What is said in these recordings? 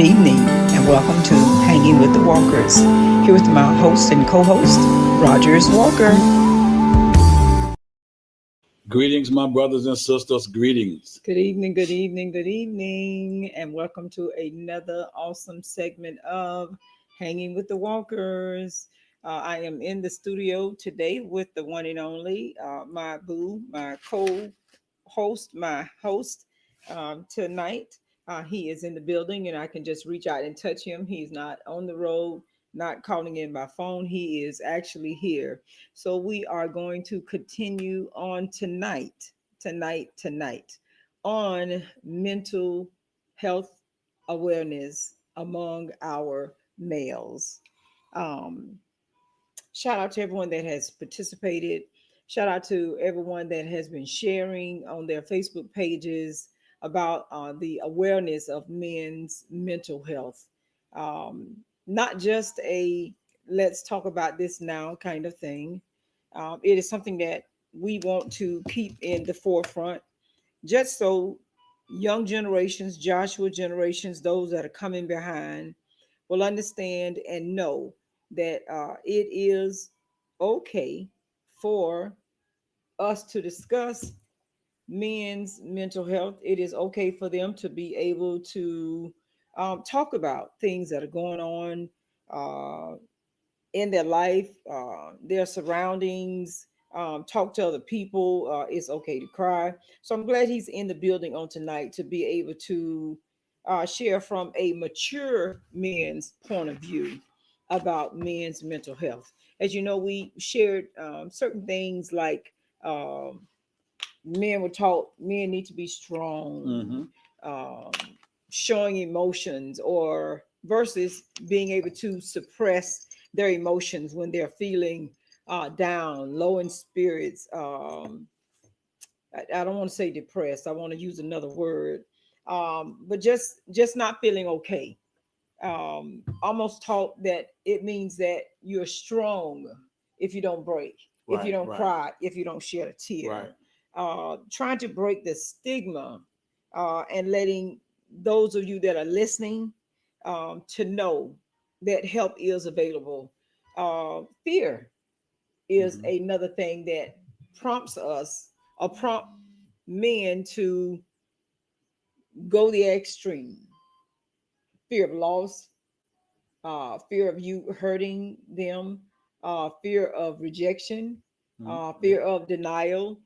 good evening, and welcome to Hanging with the Walkers. Here with my host and co-host, Rogers Walker. Greetings, my brothers and sisters. Greetings. Good evening, good evening, good evening, and welcome to another awesome segment of Hanging with the Walkers. I am in the studio today with the one and only my boo, my co-host, my host tonight. He is in the building, and I can just reach out and touch him. He's not on the road, not calling in by phone. He is actually here. So we are going to continue on tonight on mental health awareness among our males. Um, Shout out to everyone that has participated. Shout out to everyone that has been sharing on their Facebook pages about the awareness of men's mental health. Not just a let's talk about this now kind of thing. It is something that we want to keep in the forefront just so young generations, Joshua generations, those that are coming behind, will understand and know that it is okay for us to discuss men's mental health. It is okay for them to be able to talk about things that are going on uh, in their life, their surroundings, talk to other people. It's okay to cry. So I'm glad he's in the building on tonight to be able to share from a mature man's point of view about men's mental health. As you know, we shared certain things like men were taught men need to be strong, Mm-hmm. um, showing emotions, or versus being able to suppress their emotions when they're feeling down, low in spirits. I don't want to say depressed. I want to use another word, but just not feeling okay. Almost taught that it means that you're strong if you don't break, if you Right, don't right, cry, if you don't shed a tear. right. Trying to break the stigma and letting those of you that are listening to know that help is available. Fear is Mm-hmm. another thing that prompts us or prompt men to go the extreme. Fear of loss, fear of you hurting them, fear of rejection, Mm-hmm. fear of denial,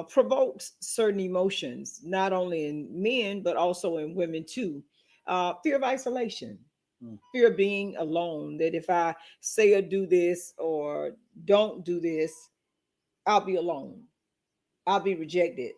provokes certain emotions, not only in men, but also in women too. Fear of isolation, fear of being alone, that if I say or do this or don't do this, I'll be alone. I'll be rejected.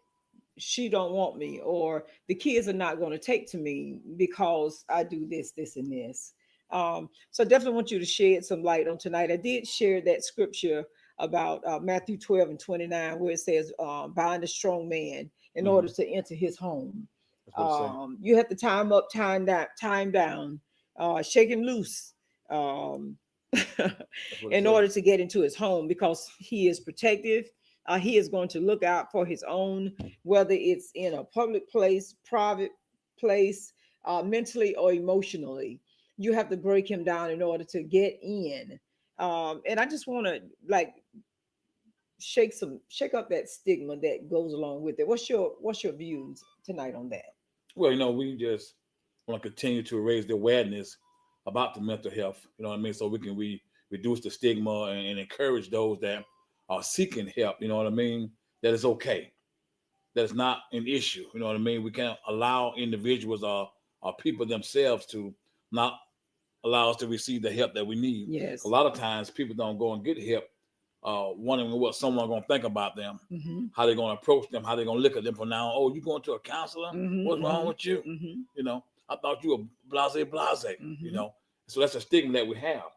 She don't want me, or the kids are not going to take to me because I do this, this, and this. So definitely want you to shed some light on tonight. I did share that scripture about Matthew 12 and 29, where it says, bind a strong man in Mm-hmm. order to enter his home. That's what it say. You have to time up, time down, shake him loose. Um, That's what it in say. order to get into his home because he is protective. He is going to look out for his own, whether it's in a public place, private place, mentally or emotionally. You have to break him down in order to get in. And I just want to like shake up that stigma that goes along with it. What's your views tonight on that? Well, we just want to continue to raise the awareness about the mental health. You know what I mean? So we reduce the stigma and encourage those that are seeking help. You know what I mean? That it's okay. That it's not an issue. You know what I mean? We can't allow individuals or people themselves to not allow us to receive the help that we need. A Yes. lot of times people don't go and get help, wondering what someone gonna think about them, Mm-hmm. how they're gonna approach them, how they're gonna look at them from now on. Oh, you going to a counselor? What's wrong Mm-hmm. with you? Mm-hmm. I thought you were blase. Mm-hmm. So that's a stigma that we have.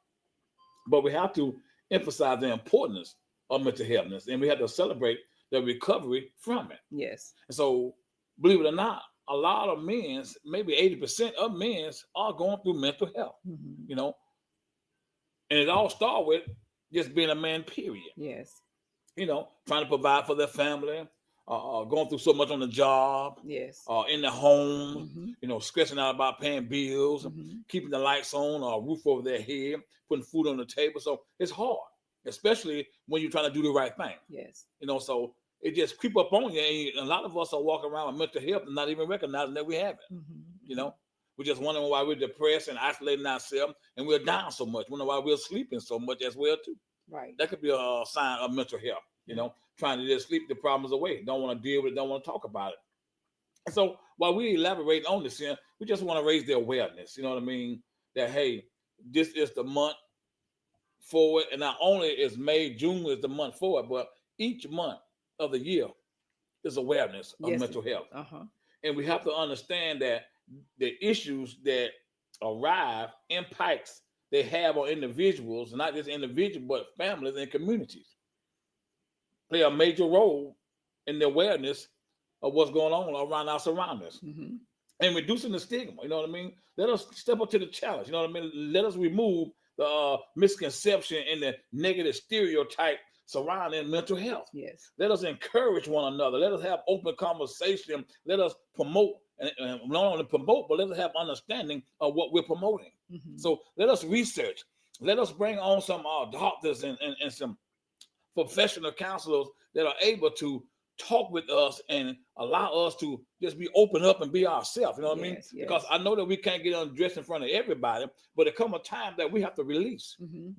But we have to emphasize the importance of mental health, and we have to celebrate the recovery from it. Yes. And so, believe it or not, a lot of men's, maybe 80% of men's, are going through mental health. Mm-hmm. You know, and it all starts with just being a man, period. Yes. Trying to provide for their family, going through so much on the job, Yes. in the home, Mm-hmm. stressing out about paying bills, Mm-hmm. keeping the lights on, or a roof over their head, putting food on the table. So it's hard, especially when you're trying to do the right thing. Yes. So it just creep up on you, and a lot of us are walking around with mental health and not even recognizing that we have it. You Mm-hmm. know, we're just wondering why we're depressed and isolating ourselves, and we're down so much. Wondering why we're sleeping so much as well too. Right. That could be a sign of mental health. Trying to just sleep the problems away. Don't want to deal with it. Don't want to talk about it. And so while we elaborate on this, we just want to raise the awareness. You know what I mean? That hey, this is the month forward, and not only is May, June is the month forward, but each month of the year is awareness of Yes. mental health. Uh-huh. And we have to understand that the issues that arrive impacts they have on individuals, not just individuals, but families and communities, play a major role in the awareness of what's going on around our surroundings Mm-hmm. and reducing the stigma. You know what I mean? Let us step up to the challenge. You know what I mean? Let us remove the misconception and the negative stereotype surrounding mental health. Yes. Let us encourage one another. Let us have open conversation. Let us promote, and not only promote, but let us have understanding of what we're promoting. Mm-hmm. So let us research. Let us bring on some doctors and some professional counselors that are able to talk with us and allow us to just be open up and be ourselves. You know what I mean? Yes. Because Yes. I know that we can't get undressed in front of everybody, but there come a time that we have to release. Mm-hmm.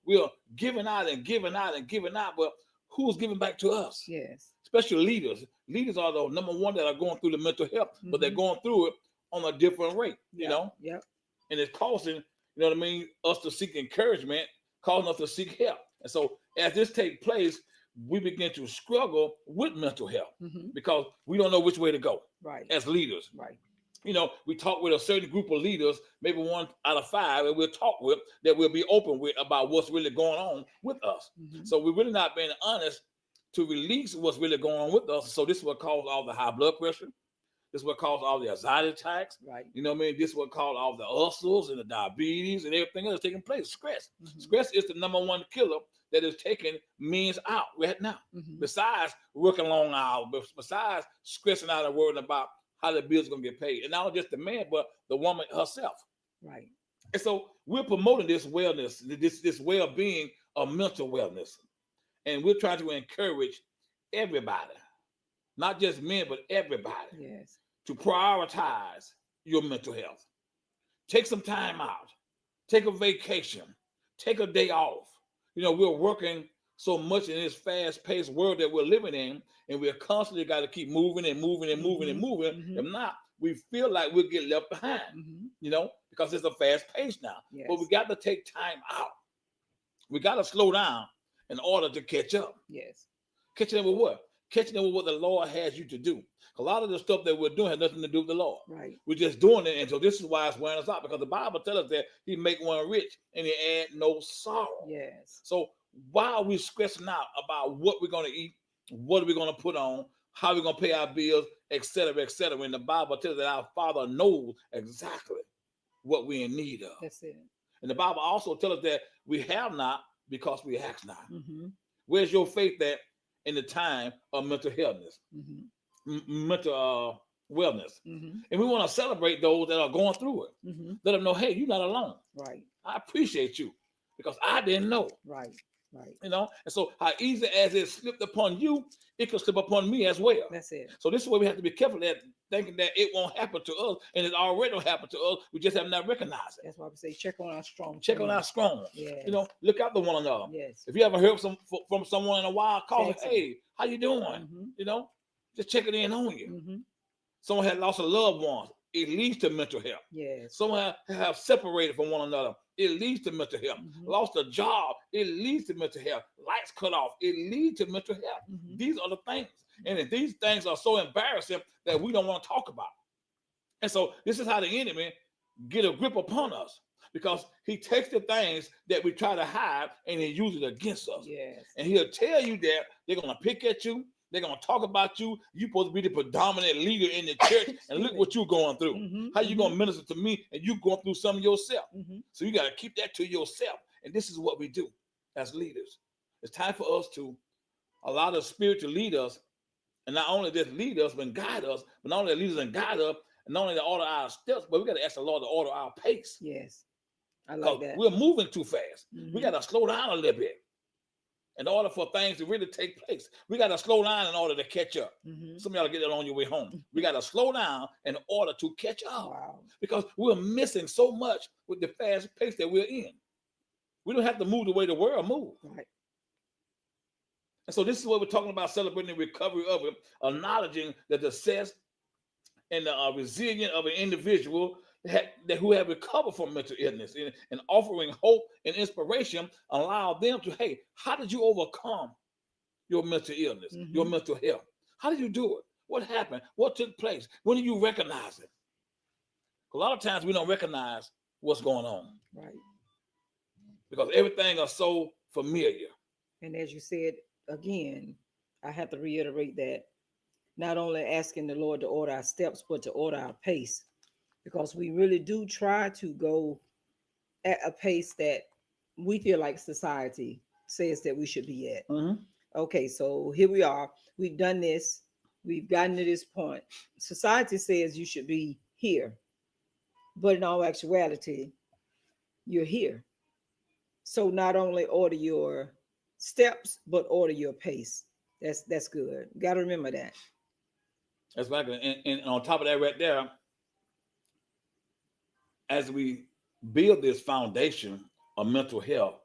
We are giving out and giving out and giving out, but who's giving back to us? Yes. Especially leaders. Leaders are the number one that are going through the mental health, but they're Mm-hmm. going through it on a different rate, Yep. Yep. and it's causing, you know what I mean, us to seek encouragement, causing us to seek help. And so as this takes place, we begin to struggle with mental health Mm-hmm. because we don't know which way to go Right. as leaders. Right. We talk with a certain group of leaders, maybe 1 out of 5, and we'll talk with that we'll be open with about what's really going on with us. Mm-hmm. So we're really not being honest to release what's really going on with us. So this is what causes all the high blood pressure. This is what caused all the anxiety attacks. Right. You know what I mean? This is what caused all the ulcers and the diabetes and everything else taking place. Stress. Mm-hmm. Stress is the number one killer that is taking men out right now. Mm-hmm. Besides working long hours, besides stressing out and worrying about how the bills are going to get paid. And not just the man, but the woman herself. Right. And so we're promoting this wellness, this well-being of mental wellness. And we're trying to encourage everybody, not just men, but everybody, Yes. to prioritize your mental health. Take some time out. Take a vacation. Take a day off. We're working so much in this fast-paced world that we're living in, and we're constantly got to keep moving and moving and moving and moving. Mm-hmm. If not, we feel like we'll get left behind, Mm-hmm. because it's a fast pace now. Yes. But we got to take time out. We got to slow down in order to catch up. Yes. Catching up with what? Catching up with what the Lord has you to do. A lot of the stuff that we're doing has nothing to do with the Lord. Right. We're just doing it. And so this is why it's wearing us out, because the Bible tells us that he make one rich and he add no sorrow. Yes. So why are we stressing out about what we're going to eat, what are we going to put on, how we're going to pay our bills, et cetera, when the Bible tells us that our Father knows exactly what we're in need of. That's it. And the Bible also tells us that we have not because we ask not. Mm-hmm. Where's your faith at in the time of mental illness, mental wellness? Mm-hmm. And we want to celebrate those that are going through it. Mm-hmm. Let them know, hey, you're not alone. Right. I appreciate you because I didn't know. Right. Right. And so how easy as it slipped upon you, it could slip upon me as well. That's it. So this is where we have to be careful that thinking that it won't happen to us, and it already don't happen to us. We just have not recognized it. That's why we say check on our strong. Check on our strong. Yes. Look out for one another. Yes. If you haven't heard from someone in a while, call them, hey, how you doing? Mm-hmm. Just checking in on you. Mm-hmm. Someone had lost a loved one. It leads to mental health. Yes. Someone have separated from one another. It leads to mental health. Mm-hmm. Lost a job. It leads to mental health. Lights cut off. It leads to mental health. Mm-hmm. These are the things. And if these things are so embarrassing that we don't want to talk about. And so this is how the enemy get a grip upon us, because he takes the things that we try to hide and he uses it against us. Yes. And he'll tell you that they're going to pick at you. They're going to talk about you. You're supposed to be the predominant leader in the church. And look what you're going through. Mm-hmm. How you going to minister to me and you going through something yourself. Mm-hmm. So you got to keep that to yourself. And this is what we do as leaders. It's time for us to allow the Spirit to lead us And not only just lead us, but guide us, but not only lead us and guide us, and not only to order our steps, but we got to ask the Lord to order our pace. Yes. I Because like that. we're moving too fast. We Mhm. got to slow down a little bit in order for things to really take place. We got to slow down in order to catch up. Mhm. Some of y'all get that on your way home. We got to slow down in order to catch up. Wow. Because we're missing so much with the fast pace that we're in. We don't have to move the way the world moves. Right. And so this is what we're talking about, celebrating the recovery of it, acknowledging the success and the resilience of an individual who have recovered from mental illness, and offering hope and inspiration, allow them to, hey, how did you overcome your mental illness, your Mhm. mental health? How did you do it? What happened? What took place? When did you recognize it? A lot of times we don't recognize what's going on Right. because everything is so familiar. And as you said again, I have to reiterate that not only asking the Lord to order our steps, but to order our pace, because we really do try to go at a pace that we feel like society says that we should be at. Mhm. Okay, so here we are. We've done this. We've gotten to this point. Society says you should be here, but in all actuality, you're here. So not only order your steps, but order your pace. That's good. Got to remember that. That's right. And on top of that, right there, as we build this foundation of mental health,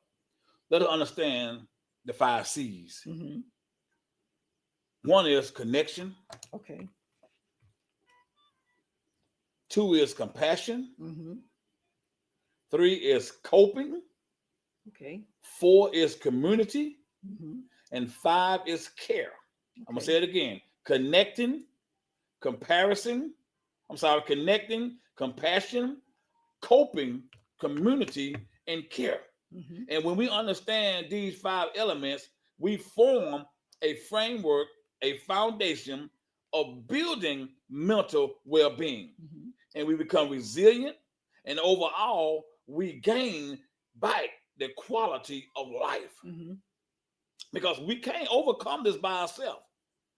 let us understand the 5 C's. Hmm. One is connection. Okay. 2 is compassion. Hmm. 3 is coping. Okay. 4 is community. Hmm. And 5 is care. I'm going to Okay. say it again. Connecting, connecting, compassion, coping, community, and care. Hmm. And when we understand these 5 elements, we form a framework, a foundation of building mental well-being. Hmm. And we become resilient, and overall, we gain back the quality of life. Hmm. Because we can't overcome this by ourselves.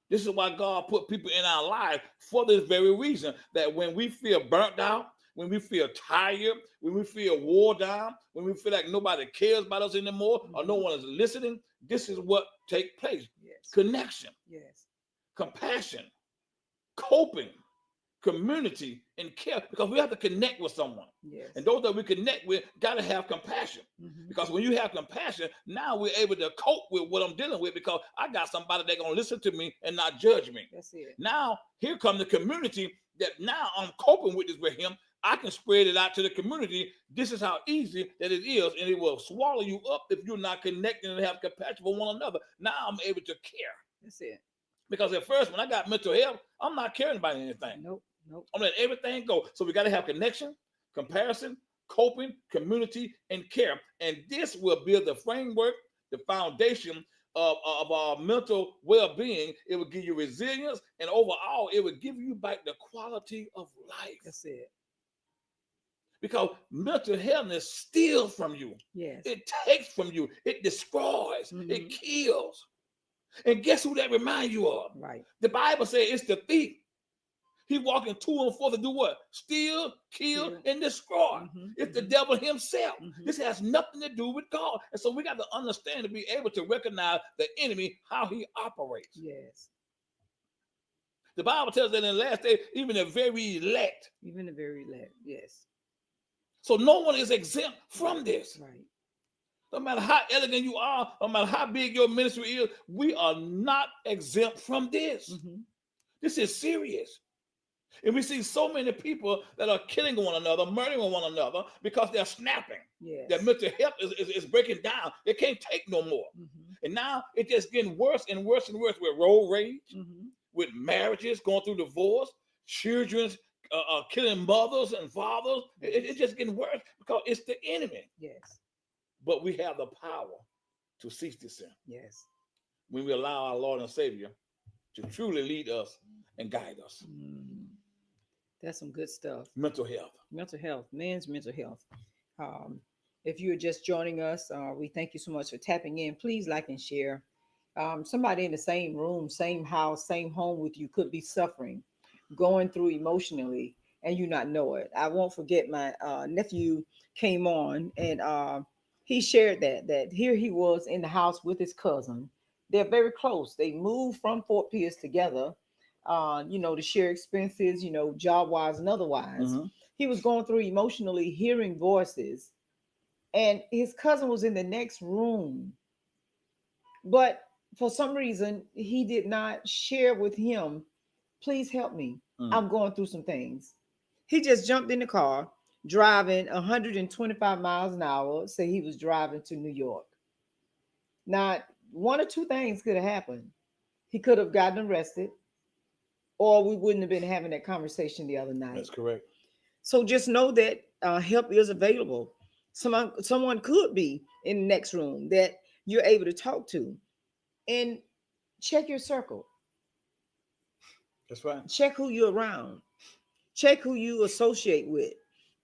This is why God put people in our lives for this very reason, that when we feel burnt out, when we feel tired, when we feel wore down, when we feel like nobody cares about us anymore, or no one is listening, this is what takes place. Yes. Connection, Yes. compassion, coping, community, and care, because we have to connect with someone. Yes. And those that we connect with got to have compassion. Hmm. Because when you have compassion, now we're able to cope with what I'm dealing with, because I got somebody that's going to listen to me and not judge me. That's it. Now, here comes the community that now I'm coping with this with him. I can spread it out to the community. This is how easy that it is, and it will swallow you up if you're not connecting and have compassion for one another. Now I'm able to care. That's it. Because at first, when I got mental health, I'm not caring about anything. Nope. Nope. I'm letting everything go. So we got to have connection, comparison, coping, community, and care. And this will build the framework, the foundation of our mental well-being. It will give you resilience, and overall, it will give you back the quality of life. That's it. Because mental health steals from you. Yes. It takes from you. It destroys. It kills. And guess who that reminds you of? Right. The Bible says it's the thief. He walking to and forth to do what? Steal, kill, and destroy. It's the devil himself. This has nothing to do with God. And so we got to understand to be able to recognize the enemy, how he operates. Yes. The Bible tells us that in the last day, even the very elect. Even the very elect. Yes. So no one is exempt from this. Right. No matter how elegant you are, no matter how big your ministry is, we are not exempt from this. This is serious. And we see so many people that are killing one another, murdering one another, because they're snapping. Yes. Their mental health is breaking down. They can't take no more. And now it's just getting worse and worse and worse with road rage, with marriages going through divorce, children killing mothers and fathers. It's just getting worse because it's the enemy. Yes. But we have the power to cease this sin. Yes. When we allow our Lord and Savior to truly lead us and guide us. That's some good stuff. Mental health. Mental health. Men's mental health. If you're just joining us, we thank you so much for tapping in. Please like and share. Somebody in the same room, same house, same home with you could be suffering, going through emotionally, and you not know it. I won't forget my nephew came on, and he shared that here he was in the house with his cousin. They're very close. They moved from Fort Pierce together, to share expenses, job wise and otherwise. Mm-hmm. He was going through emotionally, hearing voices, and his cousin was in the next room, but for some reason he did not share with him, please help me, Mm. I'm going through some things. He just jumped in the car driving 125 miles an hour, say he was driving to New York. Now, one or two things could have happened. He could have gotten arrested, or we wouldn't have been having that conversation the other night. That's correct. So just know that help is available. Someone could be in the next room that you're able to talk to. And check your circle. That's right. Check who you're around. Check who you associate with.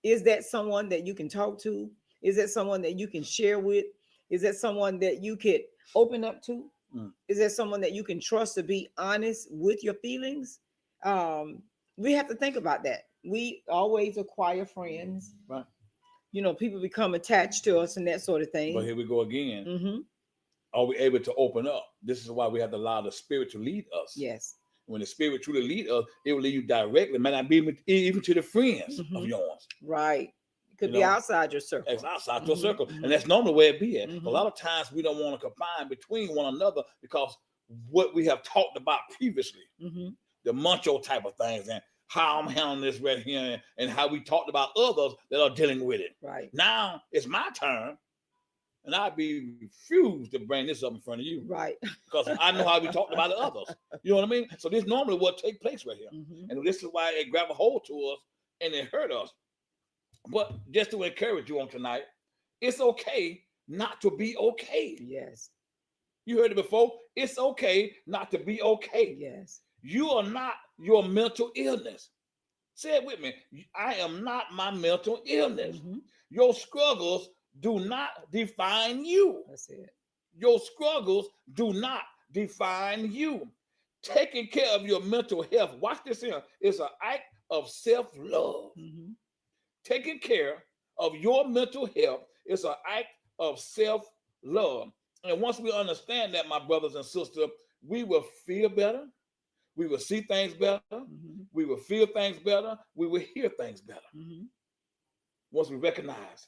Is that someone that you can talk to? Is that someone that you can share with? Is that someone that you could open up to? Mm. Is that someone that you can trust to be honest with your feelings? We have to think about that. We always acquire friends. Right. People become attached to us and that sort of But thing. here we go again. Mm-hmm. Are we able to open up? This is why we have to allow the Spirit to lead us. Yes. When the Spirit truly leads us, it will lead you directly. It might not be even to the friends of Mhm. yours. Right. It could You be know, outside your circle. It's outside your Mhm, circle. mhm. And that's normally where it be at. Mhm. A lot of times we don't want to combine between one another because what we have talked about previously, Mhm. the macho type of things, and how I'm handling this right here, and how we talked about others that are dealing with it. Right. Now it's my turn, and I'd be refused to bring this up in front of you Right. because I know how we talked about the others. You know what I mean? So this normally what take place right here. Mhm. And this is why it grabbed a hold to us and it hurt us. But just to encourage you on tonight, it's okay not to be okay. Yes. You heard it before. It's okay not to be okay. Yes. You are not your mental illness. Say it with me. I am not my mental illness. Mhm. Your struggles do not define you. That's it. Your struggles do not define you. Taking care of your mental health, watch this here, is an act of self-love. Mhm. Taking care of your mental health is an act of self-love. And once we understand that, my brothers and sisters, we will feel better. We will see things better. Mhm. We will feel things better. We will hear things better. Mhm. Once we recognize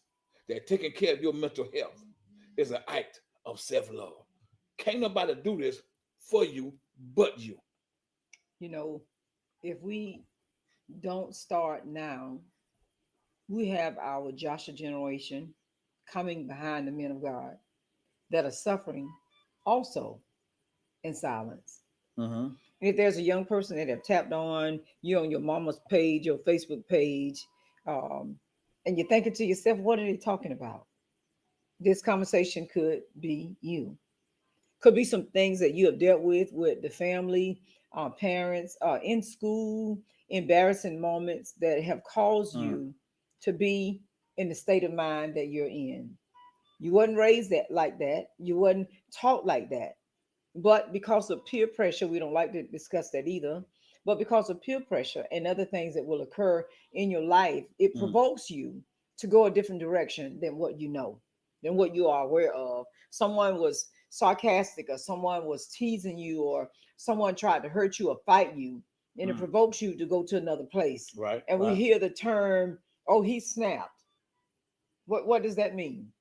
that taking care of your mental health is an act of self-love. Can't nobody do this for you but you. You know, if we don't start now, we have our Joshua generation coming behind the men of God that are suffering also in silence. Mm-hmm. If there's a young person that have tapped on you on your mama's page, your Facebook page, um, and you're thinking to yourself, what are they talking about? This conversation could be you. Could be some things that you have dealt with the family, parents, in school, embarrassing moments that have caused Mm. you to be in the state of mind that you're in. You wasn't raised that like that. You wasn't taught like that. But because of peer pressure, we don't like to discuss that either. But because of peer pressure and other things that will occur in your life, it Mm. provokes you to go a different direction than what you know, than what you are aware of. Someone was sarcastic, or someone was teasing you, or someone tried to hurt you or fight you, and it Mm. provokes you to go to another place. Right. And we Right. hear the term, oh, he snapped. What does that mean?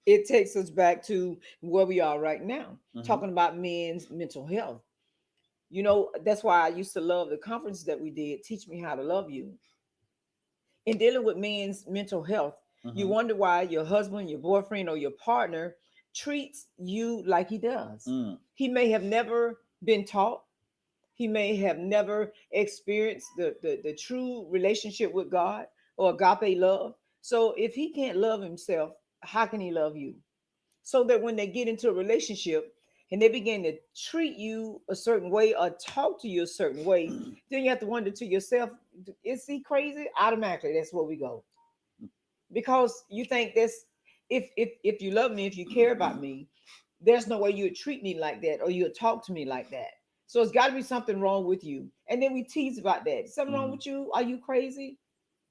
It takes us back to where we are right now, Mm-hmm. talking about men's mental health. That's why I used to love the conference that we did, Teach Me How to Love You. In dealing with men's mental health, you Mm-hmm. wonder why your husband, your boyfriend, or your partner treats you like he does. Mm. He may have never been taught, he may have never experienced the true relationship with God or agape love. So if he can't love himself, how can he love you? So that when they get into a relationship and they begin to treat you a certain way or talk to you a certain way, then you have to wonder to yourself, is he crazy? Automatically, that's where we go. Because you think this, if you love me, if you care about me, there's no way you would treat me like that or you would talk to me like that. So it's got to be something wrong with you. And then we tease about that. Something wrong Mhm. with you? Are you crazy?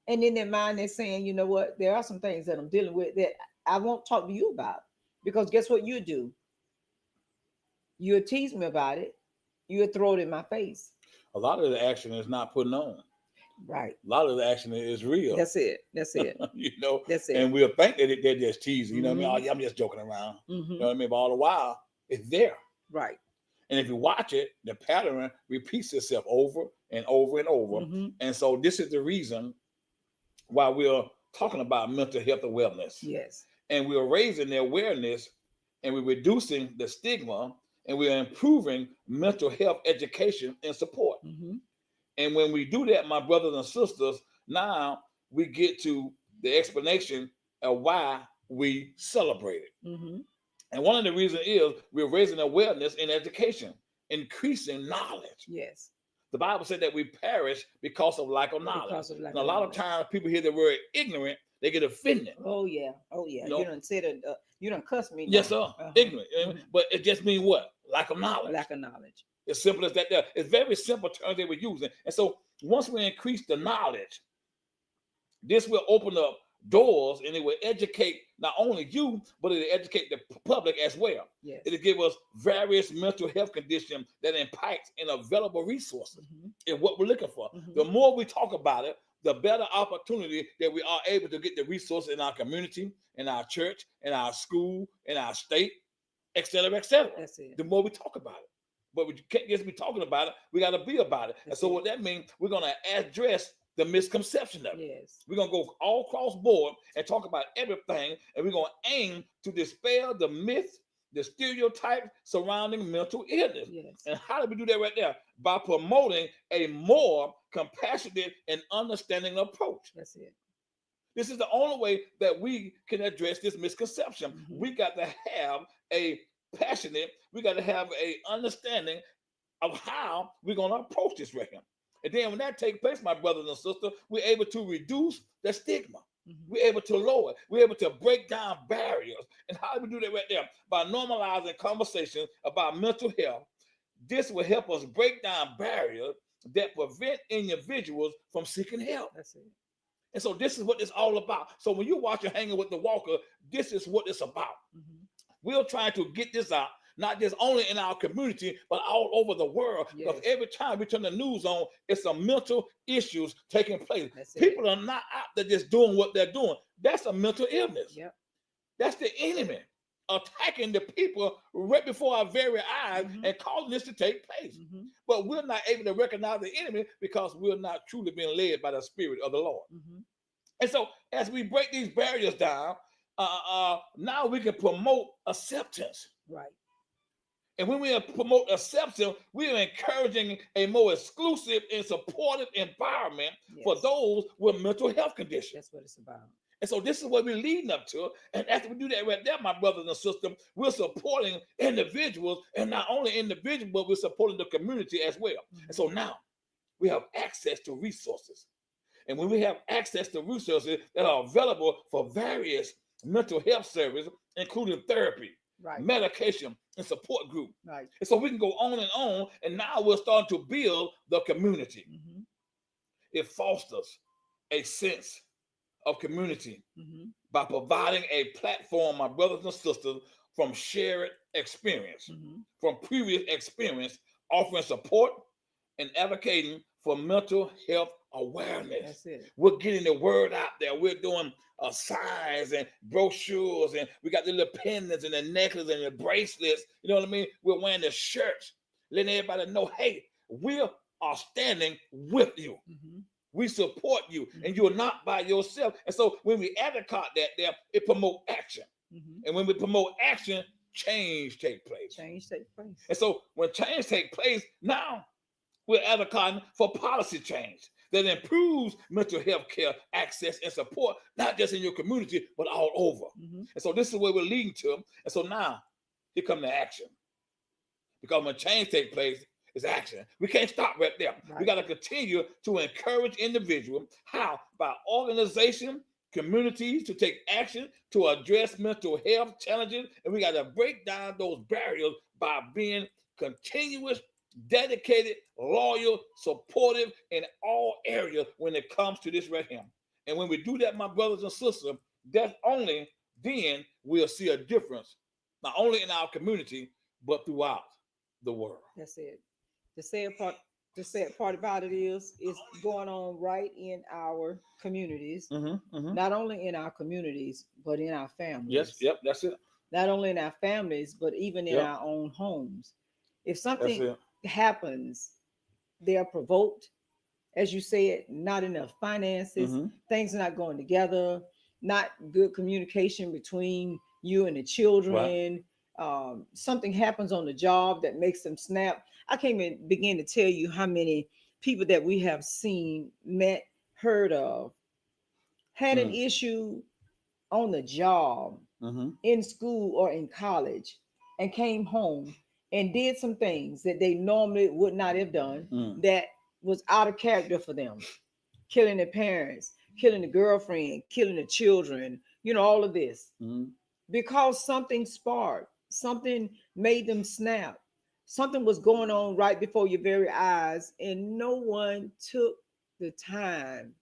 And in their mind, they're saying, you know what? There are some things that I'm dealing with that I won't talk to you about. Because guess what you do? You'll tease me about it. You'll throw it in my face. A lot of the action is not putting on. Right. A lot of the action is real. That's it. That's it. You know, That's it. and we'll think that they're just teasing. You know what I mean? Oh, Hmm. yeah, I'm just joking around. You Hmm. know what I mean? But all the while, it's there. Right. And if you watch it, the pattern repeats itself over and over and over. Hmm. And so this is the reason why we're talking about mental health and wellness. Yes. And we're raising the awareness and we're reducing the stigma and we're improving mental health education and support. Hmm. And when we do that, my brothers and sisters, now we get to the explanation of why we celebrate it. Hmm. And one of the reasons is we're raising awareness in education, increasing knowledge. Yes. The Bible said that we perish because of lack of knowledge. Because of lack And a of lot of knowledge. times people hear the word ignorant, they get offended. Oh yeah. Oh yeah. You know? You done said it. You done cussed me. Yes, now. sir. Ignorant. Mhm. But it just means what? Lack of knowledge. Lack of knowledge. As simple as that there. It's very simple terms they were using. And so once we increase the knowledge, this will open up doors and it will educate not only you, but it'll educate the public as well. Yes. It'll give us various mental health conditions that impacts and available resources Mhm. is what we're looking for. Mhm. The more we talk about it, the better opportunity that we are able to get the resources in our community, in our church, in our school, in our state, et cetera, et cetera. That's it. The more we talk about it. But we can't just be talking about it, we got to be about it. And That's so it. what that means, we're going to address the misconception of it. Yes. We're going to go all across board and talk about everything, and we're going to aim to dispel the myths, the stereotypes surrounding mental illness. Yes. And how do we do that right there? By promoting a more compassionate and understanding approach. That's it. This is the only way that we can address this misconception. Mhm. We got to have a passionate, we got to have a understanding of how we're going to approach this record. And then when that takes place, my brothers and sisters, we're able to reduce the stigma. Mhm. We're able to lower it. We're able to break down barriers. And how do we do that right there? By normalizing conversations about mental health. This will help us break down barriers that prevent individuals from seeking help. That's it. And so this is what it's all about. So when you watch Hanging with the Walker, this is what it's about. Mhm. We're trying to get this out, not just only in our community, but all over the world. Because Yes. every time we turn the news on, it's some mental issues taking place. That's it. People are not out there just doing what they're doing. That's a mental illness. Yep. That's the enemy attacking the people right before our very eyes Mhm. and causing this to take place. Mhm. But we're not able to recognize the enemy because we're not truly being led by the Spirit of the Lord. Mhm. And so, as we break these barriers down, now we can promote acceptance. Right. And when we promote acceptance, we are encouraging a more exclusive and supportive environment for Yes. those with mental health conditions. That's what it's about. And so, this is what we're leading up to. And after we do that right there, my brothers and sisters, we're supporting individuals, and not only individuals, but we're supporting the community as well. Mhm. And so now we have access to resources. And when we have access to resources that are available for various mental health services, including therapy, Right. medication, and support group. Right. And so we can go on, and now we're starting to build the community. Mhm. It fosters a sense of community Mhm. by providing a platform, my brothers and sisters, from shared experience, Mhm. from previous experience, offering support and advocating for mental health awareness. That's it. We're getting the word out there. We're doing signs and brochures, and we got the little pendants and the necklaces and the bracelets. You know what I mean? We're wearing the shirts, letting everybody know, hey, we are standing with you. Mhm. We support you, and you're not by yourself. And so when we advocate that there, it promotes action. Mhm. And when we promote action, change takes place. Change take place. And so when change takes place, now we're advocating for policy change that improves mental health care access and support, not just in your community, but all over. Mhm. And so this is where we're leading to. And so now, here come the action. Because when change takes place, it's action. We can't stop right there. We Right. got to continue to encourage individuals. How? By organization communities to take action to address mental health challenges, and we got to break down those barriers by being continuous, dedicated, loyal, supportive in all areas when it comes to this right here. And when we do that, my brothers and sisters, that's only then we'll see a difference, not only in our community, but throughout the world. That's it. The sad part, the sad part about it is it's going on right in our communities. Not only in our communities, but in our families. Yes, yep, that's it. Not only in our families, but even in Yep. our own homes. If That's something it. happens, they are provoked, as you said, not enough finances, things are not going together, not good communication between you and the children. Something happens on the job that makes them snap. I can't even begin to tell you how many people that we have seen, met, heard of, had an issue on the job, in school or in college, and came home and did some things that they normally would not have done that was out of character for them. Killing their parents, killing the girlfriend, killing the children, all of this. Because something sparked, something made them snap. Something was going on right before your very eyes, and no one took the time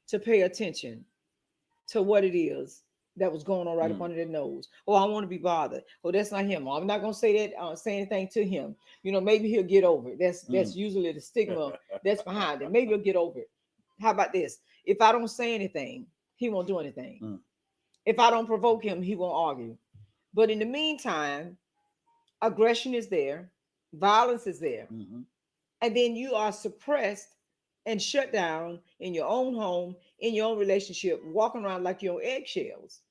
to pay attention to what it is that was going on right up under their nose. Oh, I want to be bothered. Oh, that's not him. I'm not gonna say that. Say anything to him. Maybe he'll get over it. That's usually the stigma that's behind it. Maybe he'll get over it. How about this? If I don't say anything, he won't do anything. If I don't provoke him, he won't argue. But in the meantime, aggression is there, violence is there, and then you are suppressed and shut down in your own home, in your own relationship, walking around like you're on eggshells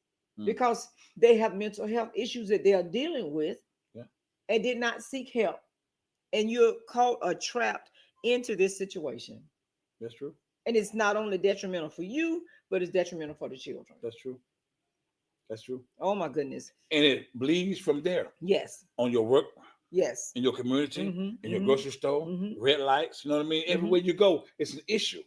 because they have mental health issues that they are dealing with and did not seek help. And you're caught or trapped into this situation. That's true. And it's not only detrimental for you, but it's detrimental for the children. That's true. That's true. Oh my goodness. And it bleeds from there. Yes. On your work. Yes. In your community, in your grocery store, red lights, you know what I mean? Everywhere you go, it's an issue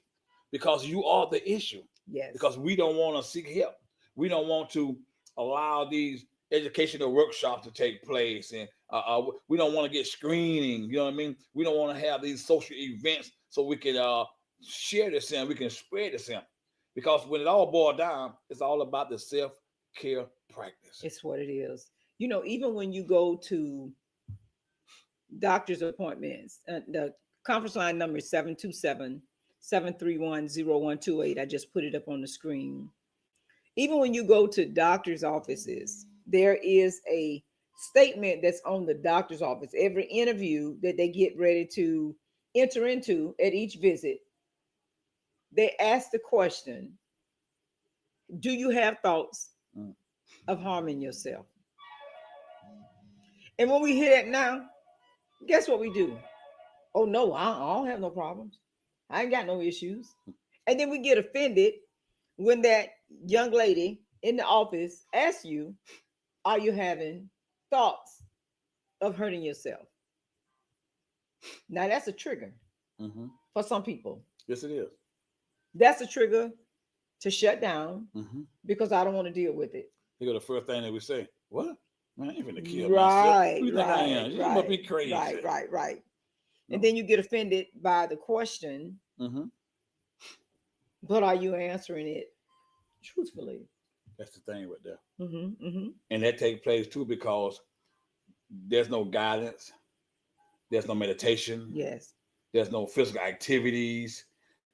because you are the issue. Yes. Because we don't want to seek help. We don't want to allow these educational workshops to take place. And we don't want to get screening, you know what I mean? We don't want to have these social events so we can share this and we can spread this in. Because when it all boils down, it's all about the self-care practice. It's what it is. Even when you go to doctor's appointments, the conference line number is 727-731-0128. I just put it up on the screen. Even when you go to doctor's offices, there is a statement that's on the doctor's office. Every interview that they get ready to enter into at each visit, they ask the question, do you have thoughts of harming yourself? And when we hear that now, guess what we do? Oh, no, I don't have no problems. I ain't got no issues. And then we get offended when that young lady in the office asks you, are you having thoughts of hurting yourself? Now, that's a trigger for some people. Yes, it is. That's a trigger to shut down because I don't want to deal with it. You go the first thing that we say, what? Man, I ain't finna kill myself. Who you think I am? You must be crazy. Right. And then you get offended by the question, but are you answering it truthfully? That's the thing right there. And that takes place too because there's no guidance. There's no meditation. Yes. There's no physical activities.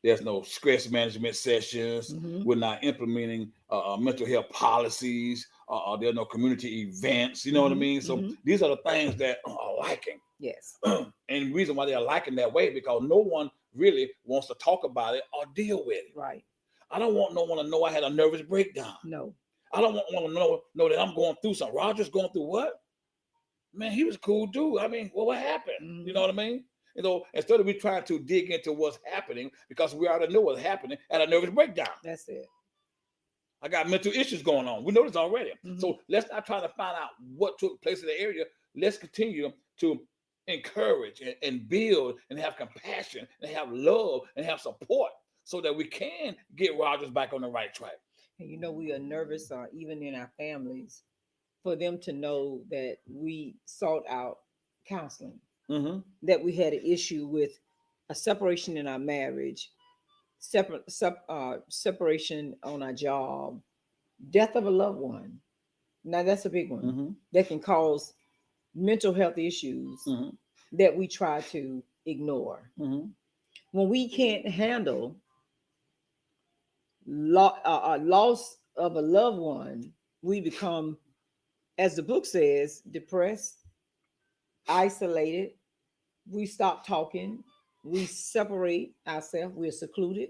There's no stress management sessions. We're not implementing mental health policies. There are no community events. You know what I mean? So these are the things that are lacking. Yes. And the reason why they're lacking that way because no one really wants to talk about it or deal with it. Right. I don't want no one to know I had a nervous breakdown. No. I don't want to know that I'm going through something. Roger's going through what? Man, he was a cool dude. I mean, well, what happened? You know what I mean? Instead of we trying to dig into what's happening because we already know what's happening at a nervous breakdown. That's it. I got mental issues going on. We know this already. So let's not try to find out what took place in the area. Let's continue to encourage and build and have compassion and have love and have support so that we can get Rogers back on the right track. And we are nervous, even in our families, for them to know that we sought out counseling, Mm-hmm. that we had an issue with a separation in our marriage, separation on our job, death of a loved one. Now that's a big one Mm-hmm. that can cause mental health issues Mm-hmm. that we try to ignore. Mm-hmm. When we can't handle loss of a loved one, we become, as the book says, depressed, isolated. We stop talking. We separate ourselves. We're secluded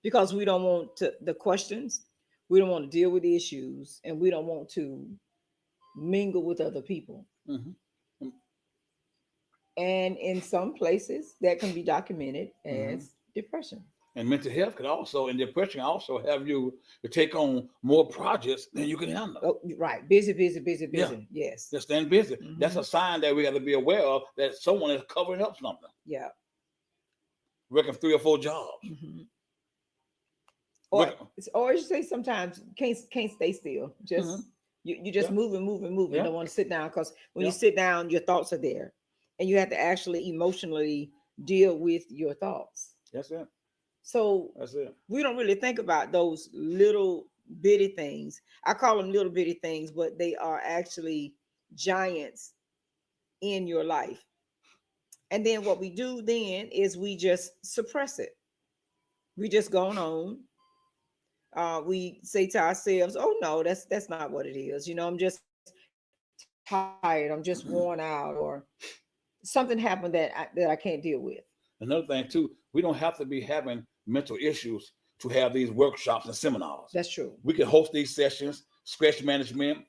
because we don't want the questions. We don't want to deal with the issues, and we don't want to mingle with other people. Mm-hmm. And in some places, that can be documented Mm-hmm. as depression. And mental health could also, and depression also have you to take on more projects than you can handle. Oh, right. Busy, busy, busy, Yeah. busy. Yes. Just staying busy. That's Mhm. a sign that we got to be aware of that someone is covering up something, Yeah. working 3 or 4 jobs. Mhm. Working, Or you say sometimes can't stay still. mm-hmm. Just you just Yeah. moving, moving, moving. Yeah. Don't want to sit down because when you Yeah. sit down, your thoughts are there, and you have to actually emotionally deal with your thoughts. That's it. So That's it. we don't really think about those little bitty things. I call them little bitty things, but they are actually giants in your life. And then what we do then is we just suppress it. We just go on. We say to ourselves, "Oh no, that's not what it is." I'm just tired. I'm just worn out, or something happened that I can't deal with. Another thing too, we don't have to be having mental issues to have these workshops and seminars. That's true. We can host these sessions, stress management,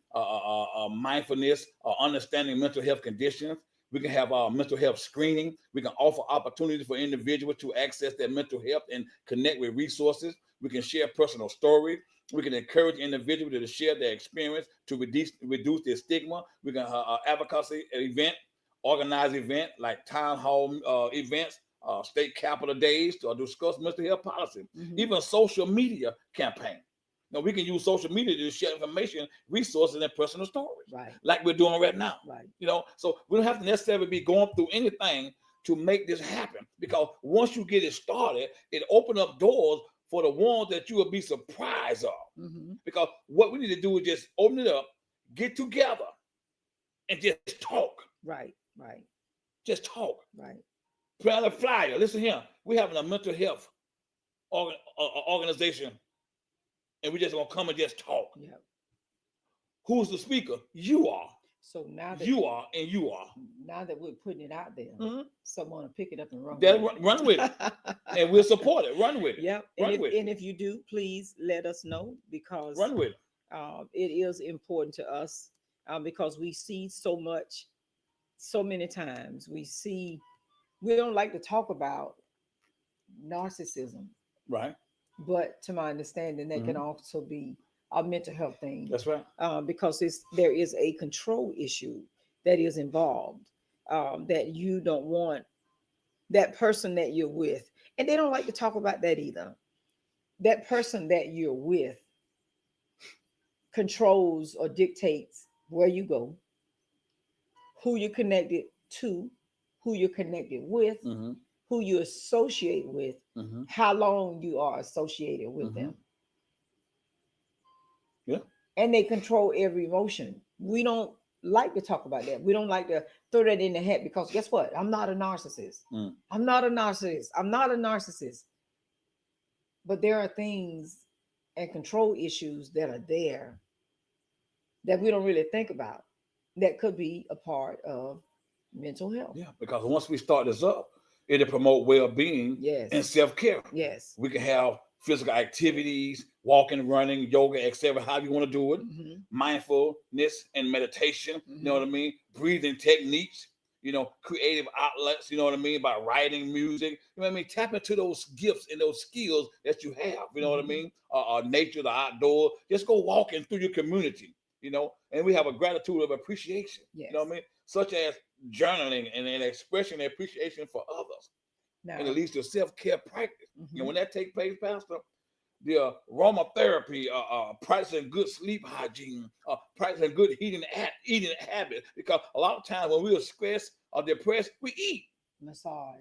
mindfulness, understanding mental health conditions. We can have mental health screening. We can offer opportunities for individuals to access their mental health and connect with resources. We can share personal stories. We can encourage individuals to share their experience to reduce their stigma. We can advocacy event, organize event like town hall events, state capitol days to discuss mental health policy, Mhm. even social media campaign. Now we can use social media to share information, resources, and personal stories, Right. like we're doing right now. Right. So we don't have to necessarily be going through anything to make this happen, because once you get it started, it opens up doors for the ones that you will be surprised of. Mhm. Because what we need to do is just open it up, get together, and just talk. Right. Right. Just talk. Right. Put a flyer. Listen here, we're having a mental health organization, and we're just gonna come and just talk. Yeah. Who's the speaker? You are. So now that You are, and you are. we're putting it out there, Mhm. someone will pick it up and run Then with it. run with it, and we'll support it. Run with it. Yep. Run with it. And if you do, please let us know, because Run with it. it is important to us, because we see so much, so many times. We don't like to talk about narcissism, Right. but to my understanding, that can Mhm. also be a mental health thing, That's right. because there is a control issue that is involved, that you don't want that person that you're with, and they don't like to talk about that either. That person that you're with controls or dictates where you go, who you're connected to, who you're connected with, Mm-hmm. who you associate with, Mm-hmm. how long you are associated with Mhm. them. Yeah. And they control every emotion. We don't like to talk about that. We don't like to throw that in the hat, because guess what? I'm not a narcissist. Mm. I'm not a narcissist. I'm not a narcissist. But there are things and control issues that are there that we don't really think about, that could be a part of mental health. Yeah. Because once we start this up, it'll promote well-being Yes. and self-care. Yes. We can have physical activities, walking, running, yoga, etc. How you want to do it. Mhm. Mindfulness and meditation. You know what I mean? Breathing techniques. Creative outlets. You know what I mean? By writing, music. You know what I mean? Tap into those gifts and those skills that you have. You know what I mean? Nature, the outdoor. Just go walking through your community. And we have a gratitude of appreciation. Yes. You know what I mean? Such as journaling and expressing appreciation for others. Now, And it leads to self-care practice. mhm. And when that takes place, Pastor, the aromatherapy, practicing good sleep hygiene, practicing good eating habits. Because a lot of times when we are stressed or depressed, we eat. Massage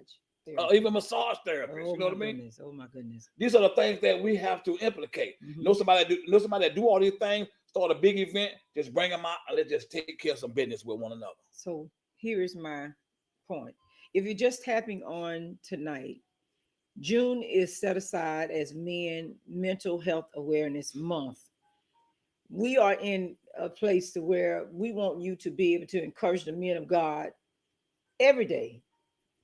therapy. Even massage therapists. Oh You know my what I mean? goodness. Oh my goodness. These are the things that we have to implicate. Mhm. Know somebody that do all these things, start a big event, just bring them out and let's just take care of some business with one another. So here is my point. If you're just tapping on tonight, June is set aside as Men Mental Health Awareness Month. We are in a place to where we want you to be able to encourage the men of God every day,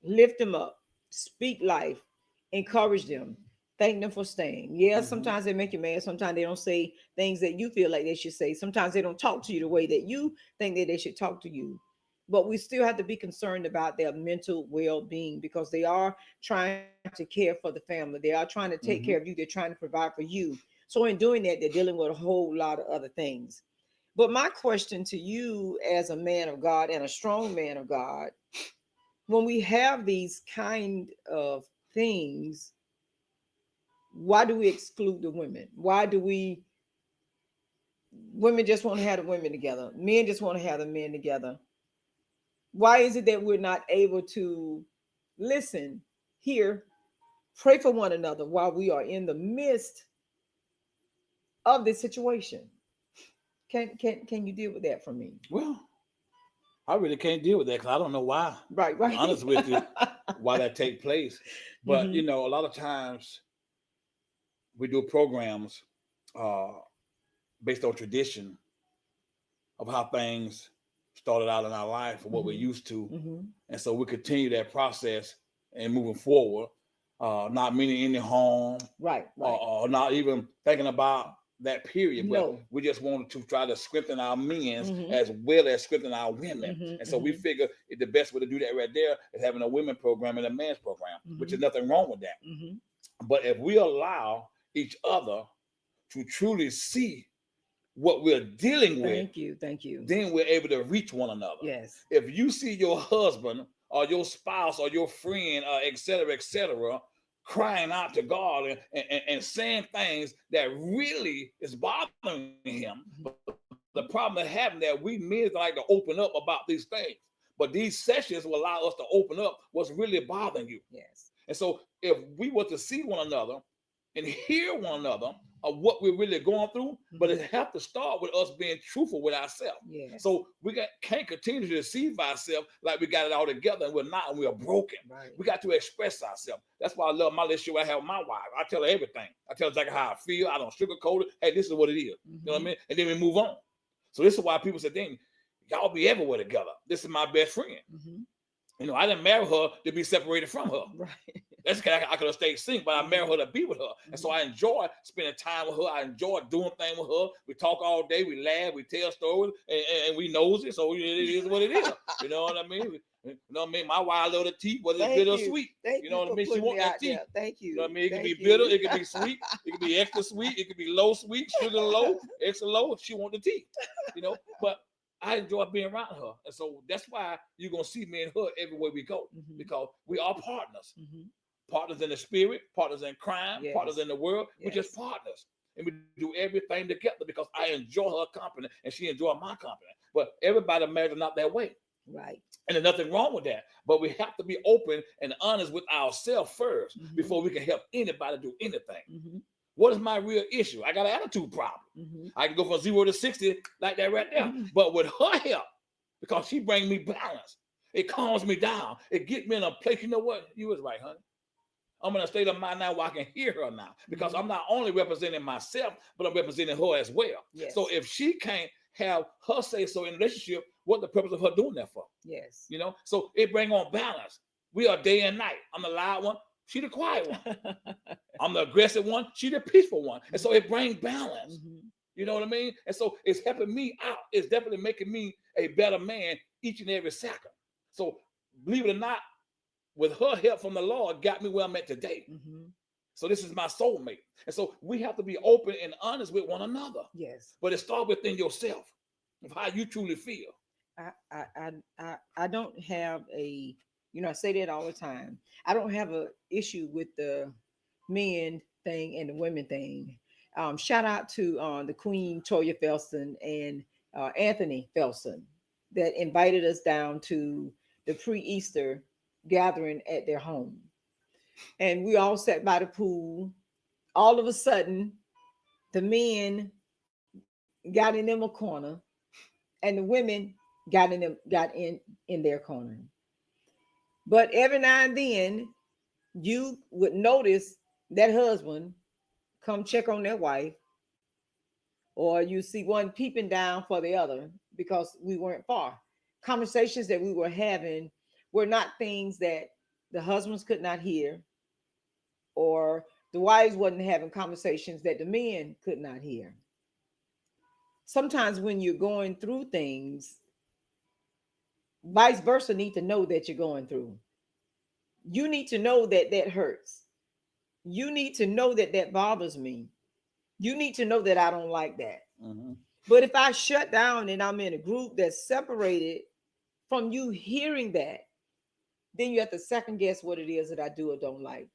lift them up, speak life, encourage them, thank them for staying. Yeah, Mhm. sometimes they make you mad. Sometimes they don't say things that you feel like they should say. Sometimes they don't talk to you the way that you think that they should talk to you. But we still have to be concerned about their mental well-being because they are trying to care for the family. They are trying to take care of you. Mhm. They're trying to provide for you. So in doing that, they're dealing with a whole lot of other things. But my question to you as a man of God and a strong man of God, when we have these kind of things, why do we exclude the women? Why do we women just want to have the women together? Men just want to have the men together. Why is it that we're not able to listen, hear, pray for one another while we are in the midst of this situation? Can you deal with that for me? Well, I really can't deal with that because I don't know why. Right, To be right. honest with you, why that take place. But Hmm. a lot of times we do programs uh, based on tradition of how things started out in our life and what we're Hmm. used to, Hmm. and so we continue that process and moving forward, not meaning any harm Right, or, right. or not even thinking about that period, but No. we just wanted to try to strengthen our men's Hmm. as well as strengthen our women. Hmm. And so we Hmm. figure the best way to do that right there is having a women program and a men's program, which is Hmm. nothing wrong with that. Hmm. But if we allow each other to truly see what we're dealing with, Thank you. Thank you. then we're able to reach one another. Yes. If you see your husband or your spouse or your friend, et cetera, crying out to God and saying things that really is bothering him, but the problem is having that we men like to open up about these things. But these sessions will allow us to open up what's really bothering you. And Yes. so if we were to see one another and hear one another of what we're really going through, but it Hmm. have to start with us being truthful with ourselves. Yes. So can't continue to deceive ourselves like we got it all together and we're not, and we are broken. Right. We got to express ourselves. That's why I love my relationship I have with my wife. I tell her everything. I tell her exactly how I feel. I don't sugarcoat it. Hey, this is what it is. You know what I Hmm. mean? And then we move on. So this is why people say, dang, y'all be everywhere together. This is my best friend. Hmm. I didn't marry her to be separated from her. Right. That's because I could have stayed single, but I married Hmm. her to be with her. And so Hmm. I enjoy spending time with her. I enjoy doing things with her. We talk all day, we laugh, we tell stories, and we knows it. So it is what it is. You know what I mean? You know what I mean? My wife love the tea, whether it's Thank bitter or you. sweet. Thank You know you what I for mean? She putting want me that out tea. there. Thank You know what I you. mean? It could be Thank bitter, you. it could be sweet, it could be extra sweet, it could be low sweet, sugar low, extra low. She want the tea. But I enjoy being around her. And so that's why you're gonna see me and her everywhere we go. Hmm. Because we are partners. Hmm. Partners in the spirit, partners in crime, partners Yes. in the world. We're just Yes. partners. And we do everything together because I enjoy her company and she enjoy my company. But everybody married not that way. Right. And there's nothing wrong with that. But we have to be open and honest with ourselves first Hmm. before we can help anybody do anything. Hmm. What is my real issue? I got an attitude problem. Hmm. I can go from 0 to 60 like that right there. But with her help, because she brings me balance, it calms me down. It gets me in a place. You know what? You was right, honey. I'm in a state of mind now where I can hear her now because Hmm. I'm not only representing myself, but I'm representing her as well. So Yes. if she can't have her say so in a relationship, what the purpose of her doing that for? Yes. So it bring on balance. We are day and night. I'm the loud one. She the quiet one. I'm the aggressive one. She the peaceful one. And so it brings balance. Hmm. You know what I mean? And so it's helping me out. It's definitely making me a better man each and every second. So believe it or not, with her help from the Lord, got me where I'm at today. Hmm. So this is my soulmate. And so we have to be open and honest with one another. Yes. But it starts within yourself of how you truly feel. I don't have a, I say that all the time. I don't have a issue with the men thing and the women thing. Shout out to the Queen Toya Felston and Anthony Felston that invited us down to the pre-Easter gathering at their home, and we all sat by the pool. All of a sudden, the men got in them a corner, and the women got in their corner. But every now and then, you would notice that husband come check on their wife, or you see one peeping down for the other because we weren't far. Conversations that we were having were not things that the husbands could not hear, or the wives wasn't having conversations that the men could not hear. Sometimes when you're going through things, vice versa need to know that you're going through. You need to know that that hurts. You need to know that that bothers me. You need to know that I don't like that. Mhm. But if I shut down and I'm in a group that's separated from you hearing that, then you have to second guess what it is that I do or don't like.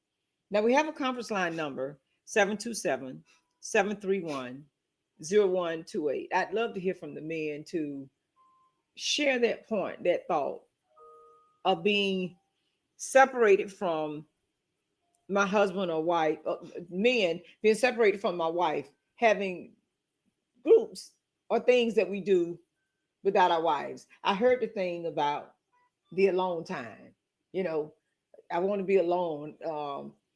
Now we have a conference line number 727-731-0128. I'd love to hear from the men to share that point, that thought of being separated from my husband or wife, men being separated from my wife, having groups or things that we do without our wives. I heard the thing about the alone time. You know, I want to be alone.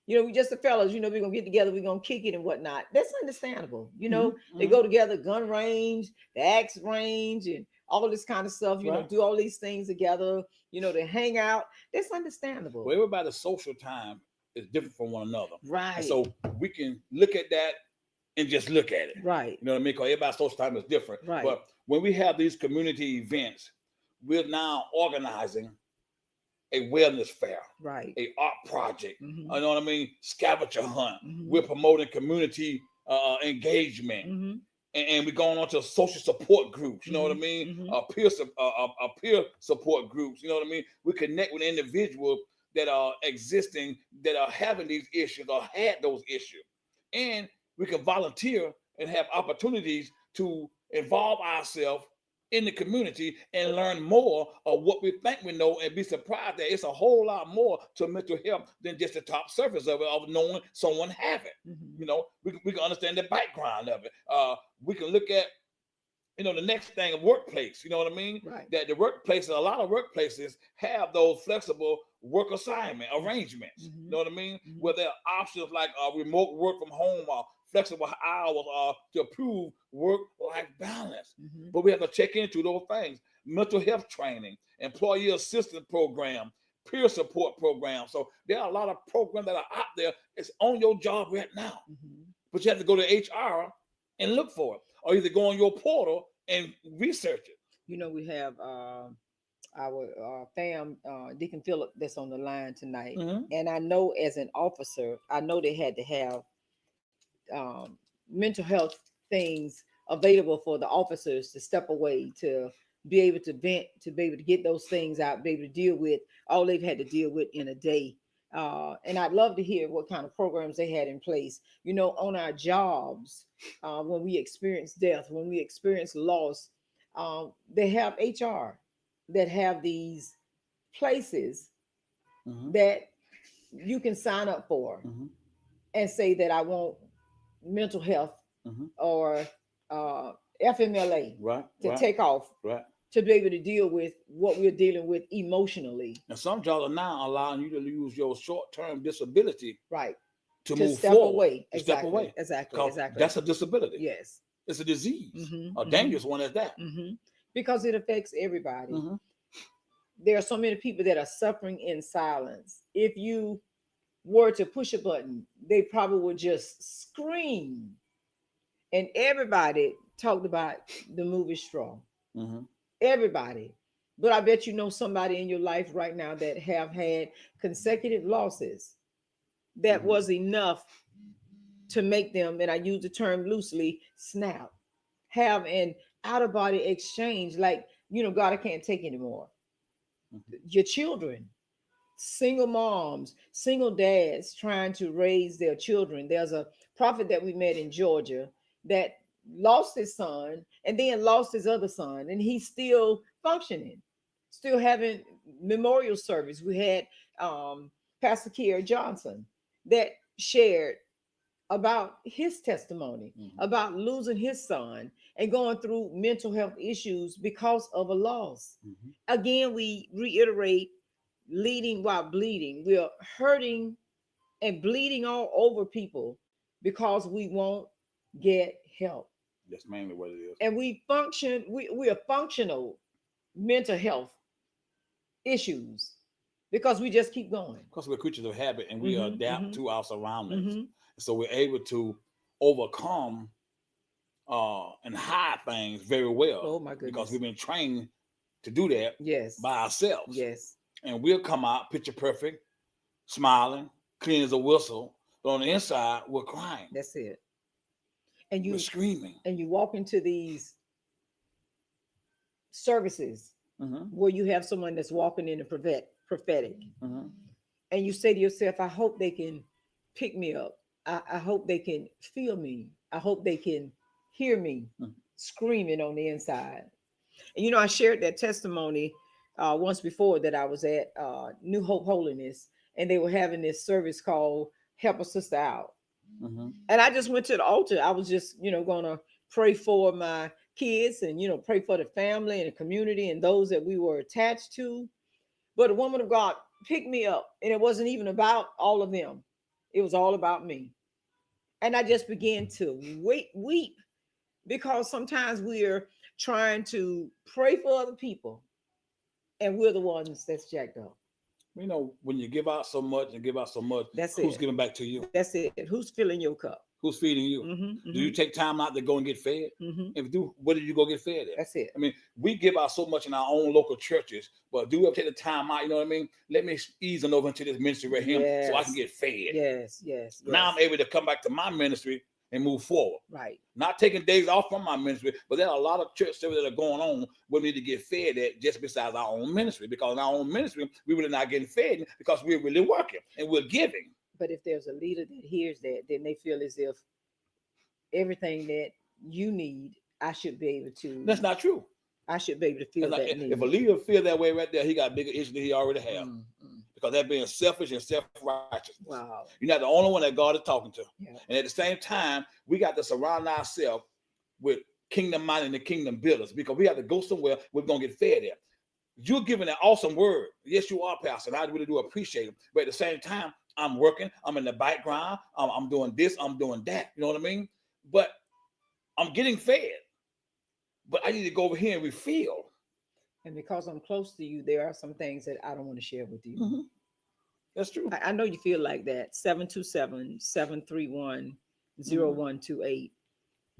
We just the fellas, we're gonna get together, we're gonna kick it and whatnot. That's understandable. Mhm. They Mhm. go together, gun range, the axe range, and all this kind of stuff, Right. do all these things together, they hang out. That's understandable. Well, everybody's social time is different from one another, and Right. so we can look at that and just look at it. Right. You know what I mean? Because everybody's social time is different. Right. But when we have these community events, we're now organizing a wellness fair, Right. a art project. Mhm. You know what I mean? Scavenger hunt. Mhm. We're promoting community engagement. Mm-hmm. And we're going on to social support groups. You know what I Mhm. mean? Mhm. Peer support groups. You know what I mean? We connect with individuals that are existing, that are having these issues or had those issues, and we can volunteer and have opportunities to involve ourselves in the community and learn more of what we think we know, and be surprised that it's a whole lot more to mental health than just the top surface of it, of knowing someone have it. Mhm. We can understand the background of it. We can look at the next thing, a workplace. You know what I mean? Right. That the workplaces, a lot of workplaces have those flexible work assignment arrangements. Mhm. You know what I mean? Mhm. Where there are options like remote work from home or flexible hours to improve work-life balance. Mhm. But we have to check into those things: mental health training, employee assistance program, peer support program. So there are a lot of programs that are out there. It's on your job right now, Mhm. but you have to go to HR and look for it, or either go on your portal and research it. We have our fam Deacon Phillip that's on the line tonight, Mm-hmm. and I know as an officer, I know they had to have um, mental health things available for the officers to step away, to be able to vent, to be able to get those things out, be able to deal with all they've had to deal with in a day. And I'd love to hear what kind of programs they had in place, on our jobs, when we experience death, when we experience loss. They have HR that have these places Mm-hmm. that you can sign up for Mm-hmm. and say that I want mental health Mm-hmm. or FMLA Right, to right, take off, right. to be able to deal with what we're dealing with emotionally. And some jobs are now allowing you to use your short-term disability Right. to To move step forward, away. to step Exactly. away, Exactly. because Exactly. that's a disability. Yes. It's a disease, a Mm-hmm. dangerous one at that. Mm-hmm. Because it affects everybody. Mm-hmm. There are so many people that are suffering in silence. If you were to push a button, they probably would just scream. And everybody talked about the movie Straw. Mm-hmm. Everybody. But I bet you know somebody in your life right now that have had consecutive losses that Mm-hmm. was enough to make them, and I use the term loosely, snap, have an out of body exchange, like, God, I can't take anymore. Mm-hmm. Your children single moms, single dads trying to raise their children. There's a prophet that we met in Georgia that lost his son and then lost his other son, and he's still functioning, still having memorial service. We had Pastor Kier Johnson that shared about his testimony about losing his son and going through mental health issues because of a loss. Again, we reiterate, leading while bleeding. We're hurting and bleeding all over people because we won't get help. That's mainly what it is. And we are functional mental health issues because we just keep going. Because we're creatures of habit and we Mhm, adapt mhm. to our surroundings. Mhm. So we're able to overcome and hide things very well. Oh my Because goodness. we've been trained to do that Yes. by ourselves. Yes. And we'll come out picture perfect, smiling, clean as a whistle, but on the inside, we're crying. That's it. And We're you screaming. and you walk into these services Mm-hmm. where you have someone that's walking in the prophetic, Mm-hmm. and you say to yourself, I hope they can pick me up. I hope they can feel me. I hope they can hear me Mhm. screaming on the inside. And I shared that testimony once before that I was at New Hope Holiness, and they were having this service called Help a Sister Out. Mm-hmm. And I just went to the altar. I was just, gonna pray for my kids and pray for the family and the community and those that we were attached to. But a woman of God picked me up, and it wasn't even about all of them. It was all about me. And I just began to weep because sometimes we're trying to pray for other people, and we're the ones that's jacked up. When you give out so much and give out so much, That's who's it. giving back to you? That's it. Who's filling your cup? Who's feeding you? Mm-hmm, Do you take time out to go and get fed? mm-hmm. If you do, where do you go get fed at? That's it. I mean, we give out so much in our own local churches, but do we ever take the time out? You know what I mean? Let me ease on over into this ministry right here so I can Yes. get fed. Yes. Now I'm able to come back to my ministry and move forward. Right. Not taking days off from my ministry, but there are a lot of church services that are going on where we need to get fed at just besides our own ministry. Because in our own ministry, we're really not getting fed because we're really working and we're giving. But if there's a leader that hears that, then they feel as if everything that you need, I should be able to. That's not true. I should be able to feel that need. If a leader feel that way right there, he got a bigger issue than he already have. Mm. Because that's being selfish and self-righteous. Wow. You're not the only one that God is talking to. Yeah. And at the same time, we got to surround ourselves with kingdom minded and kingdom builders because we have to go somewhere we're going to get fed at. You're giving an awesome word. Yes, you are, Pastor. And I really do appreciate it. But at the same time, I'm working. I'm in the background. I'm doing this. I'm doing that. You know what I mean? But I'm getting fed. But I need to go over here and refill. And because I'm close to you, there are some things that I don't want to share with you. Mm-hmm. That's true. I know you feel like that. 727-731-0128.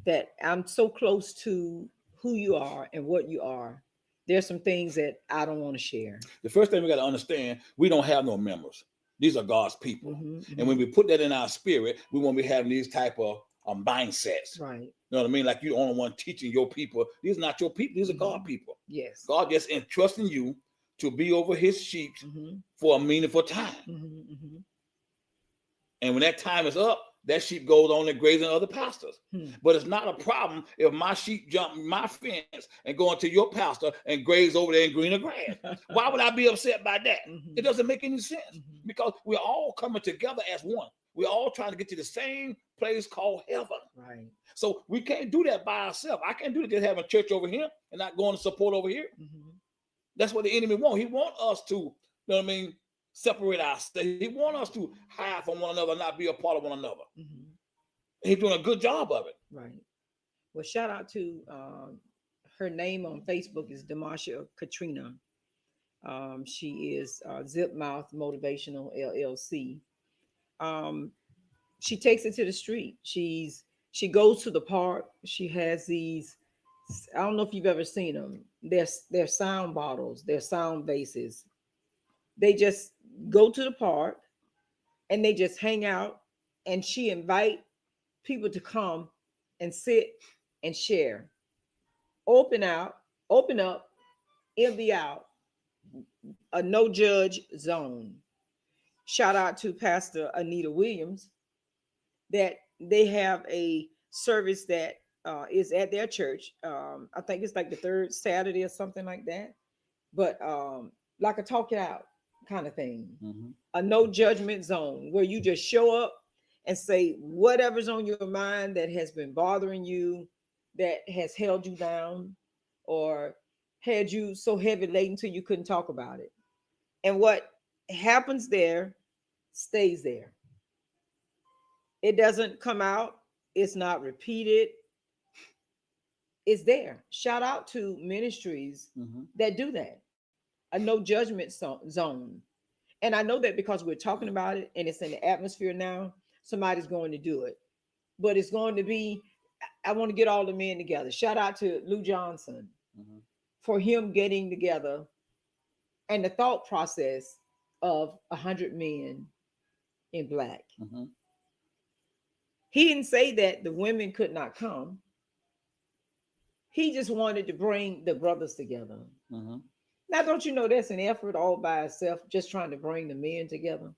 That I'm so close to who you are and what you are. There's some things that I don't want to share. The first thing we got to understand, we don't have no members. These are God's people. Mm-hmm. And when we put that in our spirit, we won't be having these type of mindsets. Right. You know what I mean? Like you're the only one teaching your people. These are not your people. These are God people. Yes. God just entrusting you to be over his sheep Mm-hmm. for a meaningful time. Mm-hmm. Mm-hmm. And when that time is up, that sheep goes on and grazing other pastors. But it's not a problem if my sheep jump my fence and go into your pastor and graze over there in greener grass. Why would I be upset by that? Mm-hmm. It doesn't make any sense because we're all coming together as one. We're all trying to get to the same place called heaven. Right. So we can't do that by ourselves. I can't do that just having church over here and not going to support over here. Mm-hmm. That's what the enemy wants. He wants us to, you know what I mean, separate ourselves. He wants us to hide from one another, not be a part of one another. Mm-hmm. He's doing a good job of it. Right. Well, shout out to her name on Facebook is Demasha Katrina. She is Zip Mouth Motivational LLC. She takes it to the street. She goes to the park. She has these. I don't know if you've ever seen them. They're sound bottles. They're sound bases. They just go to the park and they just hang out. And she invite people to come and sit and share. Open up, empty out, a no judge zone. Shout out to Pastor Anita Williams that they have a service that is at their church. I think it's like the third Saturday or something like that. But like a talk it out kind of thing, Mm-hmm. a no judgment zone where you just show up and say whatever's on your mind that has been bothering you, that has held you down, or had you so heavy laden till you couldn't talk about it. And what happens there stays there. It doesn't come out, it's not repeated, it's there. Shout out to ministries Mm-hmm. that do that, a no judgment zone. And I know that because we're talking about it and it's in the atmosphere now, somebody's going to do it. But it's going to be, I want to get all the men together. Shout out to Lou Johnson Mm-hmm. for him getting together and the thought process of 100 men in black. Mm-hmm. He didn't say that the women could not come. He just wanted to bring the brothers together. Mm-hmm. Now, don't you know that's an effort all by itself, just trying to bring the men together?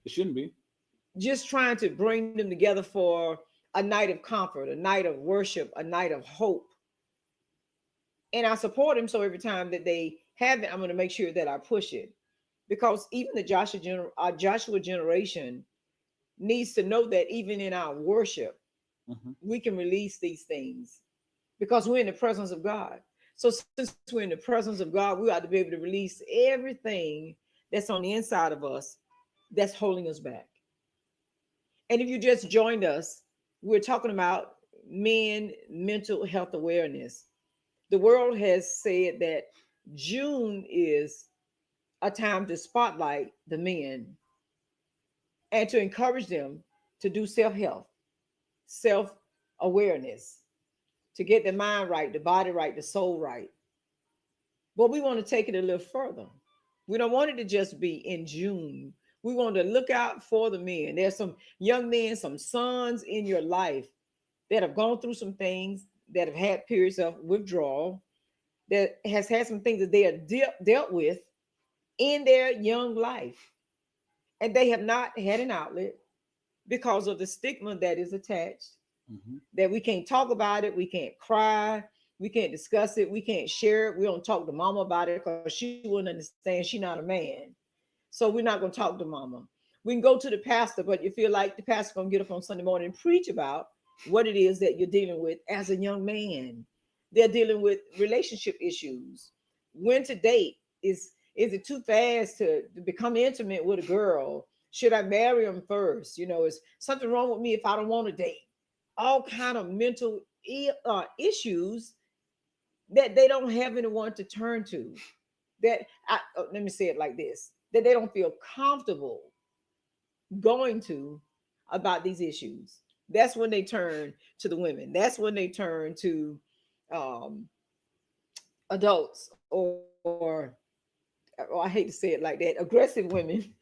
It shouldn't be. Just trying to bring them together for a night of comfort, a night of worship, a night of hope. And I support him. So every time that they have it, I'm going to make sure that I push it. Because even the Joshua generation needs to know that even in our worship, Mm-hmm. we can release these things because we're in the presence of God. So since we're in the presence of God, we ought to be able to release everything that's on the inside of us that's holding us back. And if you just joined us, we're talking about men mental health awareness. The world has said that June is a time to spotlight the men and to encourage them to do self-help, self-awareness, to get the mind right, the body right, the soul right. But we want to take it a little further. We don't want it to just be in June. We want to look out for the men. There's some young men, some sons in your life that have gone through some things, that have had periods of withdrawal, that has had some things that they have dealt with in their young life. And they have not had an outlet because of the stigma that is attached, Mm-hmm. that we can't talk about it, we can't cry, we can't discuss it, we can't share it, we don't talk to mama about it because she wouldn't understand, she's not a man. So we're not going to talk to mama. We can go to the pastor, but you feel like the pastor's going to get up on Sunday morning and preach about what it is that you're dealing with as a young man. They're dealing with relationship issues. When to date, is it too fast to become intimate with a girl? Should I marry him first? Is something wrong with me if I don't want to date? All kind of mental issues that they don't have anyone to turn to. Let me say it like this: that they don't feel comfortable going to about these issues. That's when they turn to the women. That's when they turn to um, adults, or I hate to say it like that, aggressive women,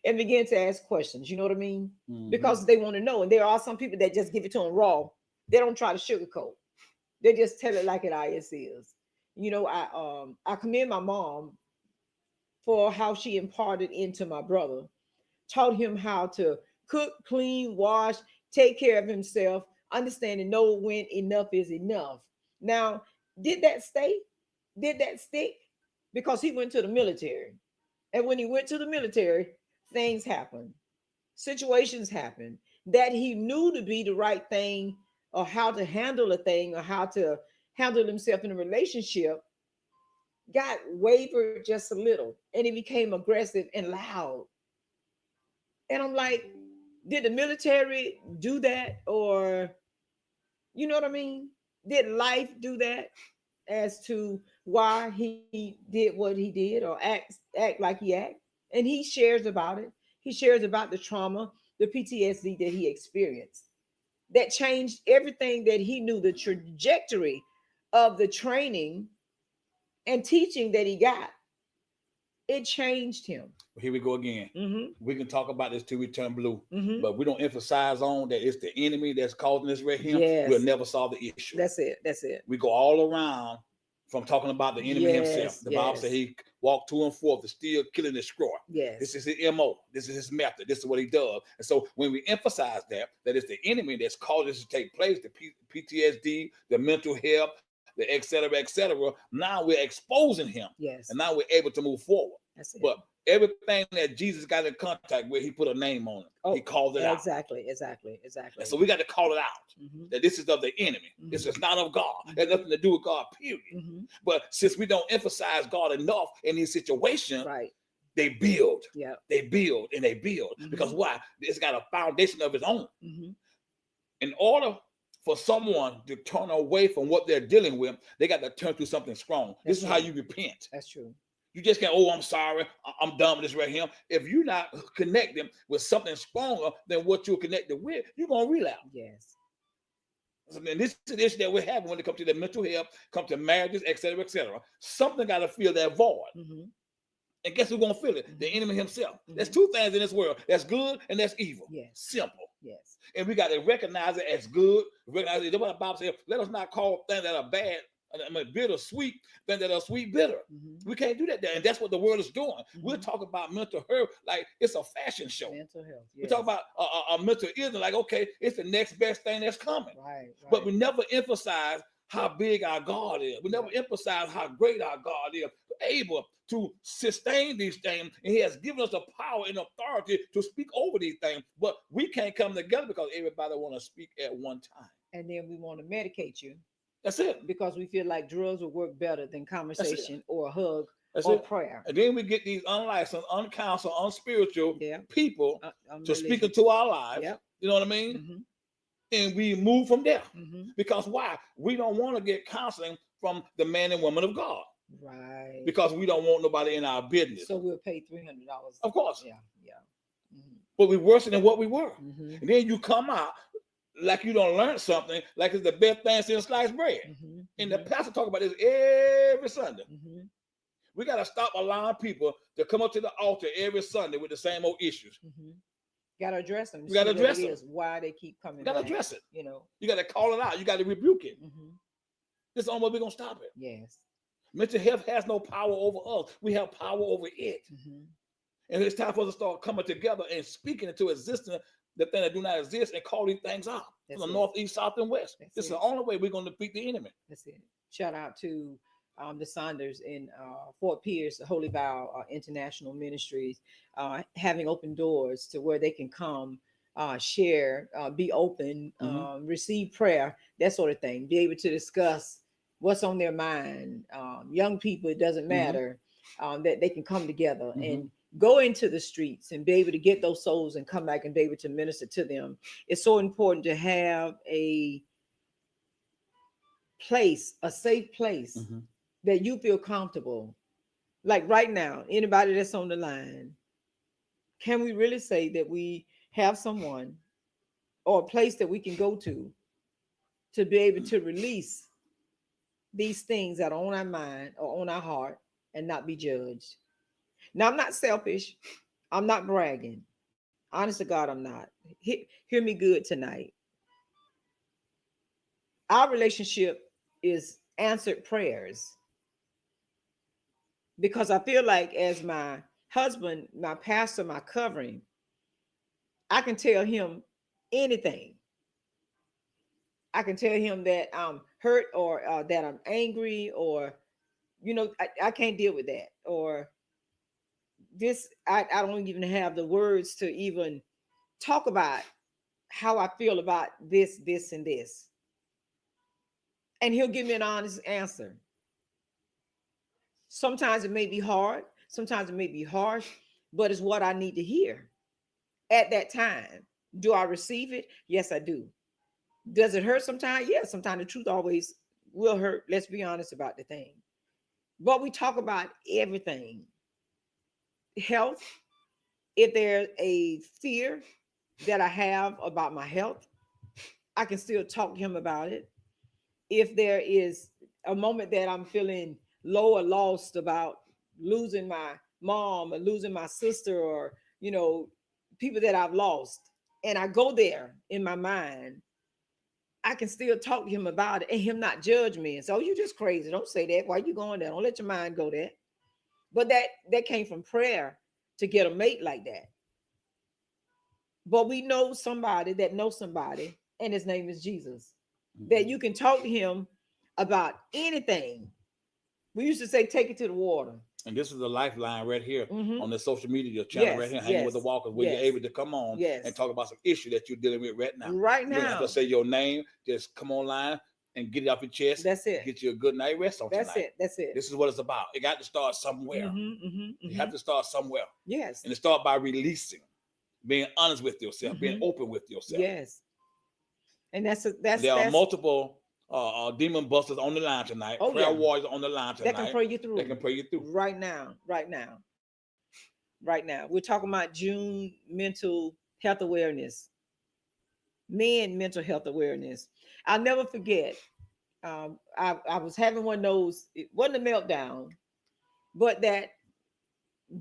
and begin to ask questions. You know what I mean? Mm-hmm. Because they want to know. And there are some people that just give it to them raw. They don't try to sugarcoat. They just tell it like it is. I commend my mom for how she imparted into my brother, taught him how to cook, clean, wash, take care of himself, understand and know when enough is enough. Now, did that stay? Did that stick? Because he went to the military. And when he went to the military, things happened, situations happened that he knew to be the right thing, or how to handle a thing, or how to handle himself in a relationship, got wavered just a little and he became aggressive and loud. And I'm like, did the military do that? Or, you know what I mean? Did life do that as to why he did what he did, or act like he act? And he shares about it. He shares about the trauma, the PTSD that he experienced that changed everything that he knew, the trajectory of the training and teaching that he got. It changed him. Here we go again. Mm-hmm. We can talk about this till we turn blue, Mm-hmm. but we don't emphasize on that it's the enemy that's causing this right here. Yes. We'll never solve the issue. That's it. We go all around from talking about the enemy himself. Yes, The Bible yes. said he walked to and forth to steal, kill, and destroy. Yes. This is his MO. This is his method. This is what he does. And so when we emphasize that it's the enemy that's caused this to take place, the PTSD, the mental health, the et cetera, now we're exposing him. Yes. And now we're able to move forward. That's it. But everything that Jesus got in contact with, he put a name on it. He called it out. Exactly. And so we got to call it out. Mhm. That this is of the enemy. Mhm. This is not of God. It has nothing to do with God, period. Mhm. But since we don't emphasize God enough in these situations, Right. they build. Yeah. They build and they build. Mhm. Because why? It's got a foundation of its own. Mhm. In order for someone to turn away from what they're dealing with, they got to turn to something strong. This is how you repent. That's true. You just can't, I'm sorry, I'm done with this right here. If you're not connecting with something stronger than what you're connected with, you're going to relapse. Yes. And this is the issue that we're having when it comes to the mental health, come to marriages, et cetera, et cetera. Something got to fill that void. Mhm. And guess who's going to fill it? The enemy himself. Mhm. There's two things in this world. That's good and that's evil. Yes. Simple. Yes. And we got to recognize it as good. Recognize it. That's what the Bible says. Let us not call things that are bad, bitter, sweet, things that are sweet, bitter. Mhm. We can't do that. And that's what the world is doing. We're Mhm. talking about mental health like it's a fashion show. Mental health. We talk about a mental illness like, okay, it's the next best thing that's coming. Right. But we never emphasize how big our God is. We never emphasize how great our God is, able to sustain these things. And he has given us the power and authority to speak over these things. But we can't come together because everybody want to speak at one time. And then we want to medicate you. That's it. Because we feel like drugs will work better than conversation or a hug That's or it. prayer. And then we get these unlicensed, uncounseled, unspiritual people to speak into our lives. Yep. You know what I mean? Mhm. And we move from there. Mhm. Because why? We don't want to get counseling from the man and woman of God. Right. Because we don't want nobody in our business. So we'll pay $300. Of course. Yeah. Yeah. Mhm. But we're worse than what we were. Mhm. And then you come out like you don't learn something, like it's the best thing since sliced bread. Mhm. And the pastor talk about this every Sunday. Mhm. We got to stop allowing people to come up to the altar every Sunday with the same old issues. Mhm. Got to address them. We got to See what address it them. is, why they keep coming. You got to back, address it. You know. You got to call it out. You got to rebuke it. Mhm. This is the only way we're going to stop it. Yes. Mental health has no power over us. We have power over it. Mhm. And it's time for us to start coming together and speaking into existence the thing that do not exist and call these things out That's from the it. north, east, south, and west. That's This is it. the only way we're going to defeat the enemy. That's it. Shout out to the Saunders in Fort Pierce, the Holy Vow International Ministries, having open doors to where they can come, share, be open, receive prayer, that sort of thing, be able to discuss what's on their mind. Young people, it doesn't matter, that they can come together and go into the streets and be able to get those souls and come back and be able to minister to them. It's so important to have a place, a safe place that you feel comfortable. Like right now, anybody that's on the line, can we really say that we have someone or a place that we can go to be able to release these things that are on our mind or on our heart and not be judged? Now, I'm not selfish. I'm not bragging. Honest to God, I'm not. Hear me good tonight. Our relationship is answered prayers, because I feel like as my husband, my pastor, my covering, I can tell him anything. I can tell him that I'm hurt or that I'm angry, or, I can't deal with that. Or this, I don't even have the words to even talk about how I feel about this, and this. And he'll give me an honest answer. Sometimes it may be hard. Sometimes it may be harsh, but it's what I need to hear at that time. Do I receive it? Yes, I do. Does it hurt sometimes? Yes, sometimes the truth always will hurt. Let's be honest about the thing. But we talk about everything. Health. If there's a fear that I have about my health, I can still talk to him about it. If there is a moment that I'm feeling low or lost about losing my mom or losing my sister, or, people that I've lost, and I go there in my mind, I can still talk to him about it and him not judge me. And so you just crazy. Don't say that. Why you going there? Don't let your mind go there. But that came from prayer to get a mate like that. But we know somebody that knows somebody, and his name is Jesus. That you can talk to him about anything. We used to say, take it to the water. And this is a lifeline right here Mhm. on the social media channel right here, hanging with the Yes, walkers, where yes, you're able to come on yes. and talk about some issue that you're dealing with right now. Right You don't have to now. say your name. Just come online and get it off your chest. That's it. Get you a good night rest on That's tonight. it. That's it. This is what it's about. It got to start somewhere. You have to start somewhere. Yes. And it start by releasing, being honest with yourself, being open with yourself. Yes. And there are multiple demon busters on the line tonight. Oh, prayer yeah. warriors on the line tonight. That can pray you through. They can pray you through. Right now. Right now. Right now. We're talking about June mental health awareness. Men mental health awareness. I'll never forget. I was having one of those, it wasn't a meltdown, but that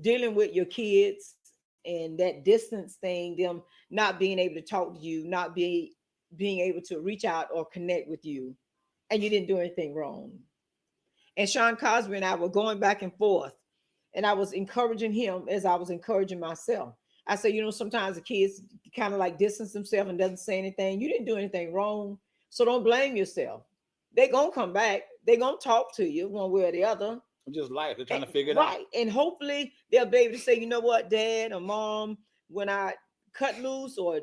dealing with your kids and that distance thing, them not being able to talk to you, not being able to reach out or connect with you, and you didn't do anything wrong. And Sean Cosby and I were going back and forth, and I was encouraging him as I was encouraging myself. I said, sometimes the kids kind of like distance themselves and doesn't say anything. You didn't do anything wrong, so don't blame yourself. They're gonna come back. They're gonna talk to you one way or the other. Just life. They're trying to figure it out. Right. And hopefully they'll be able to say, you know what, Dad or Mom, when I cut loose or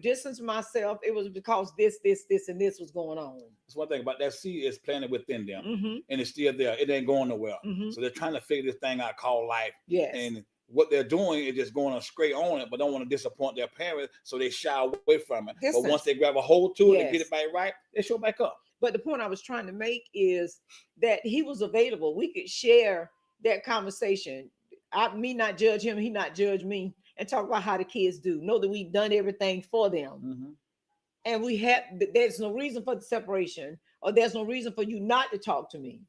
distance myself, it was because this, and this was going on. That's one thing about that seed is planted within them, Mm-hmm. and it's still there. It ain't going nowhere. Mm-hmm. So they're trying to figure this thing out called life. Yes. And what they're doing is just going straight on it, but don't want to disappoint their parents, so they shy away from it. Distance. But once they grab a hold to it Yes. and get it back right, they show back up. But the point I was trying to make is that he was available. We could share that conversation. Me not judge him, he not judge me, and talk about how the kids do. Know that we've done everything for them. Mm-hmm. And there's no reason for the separation, or there's no reason for you not to talk to me.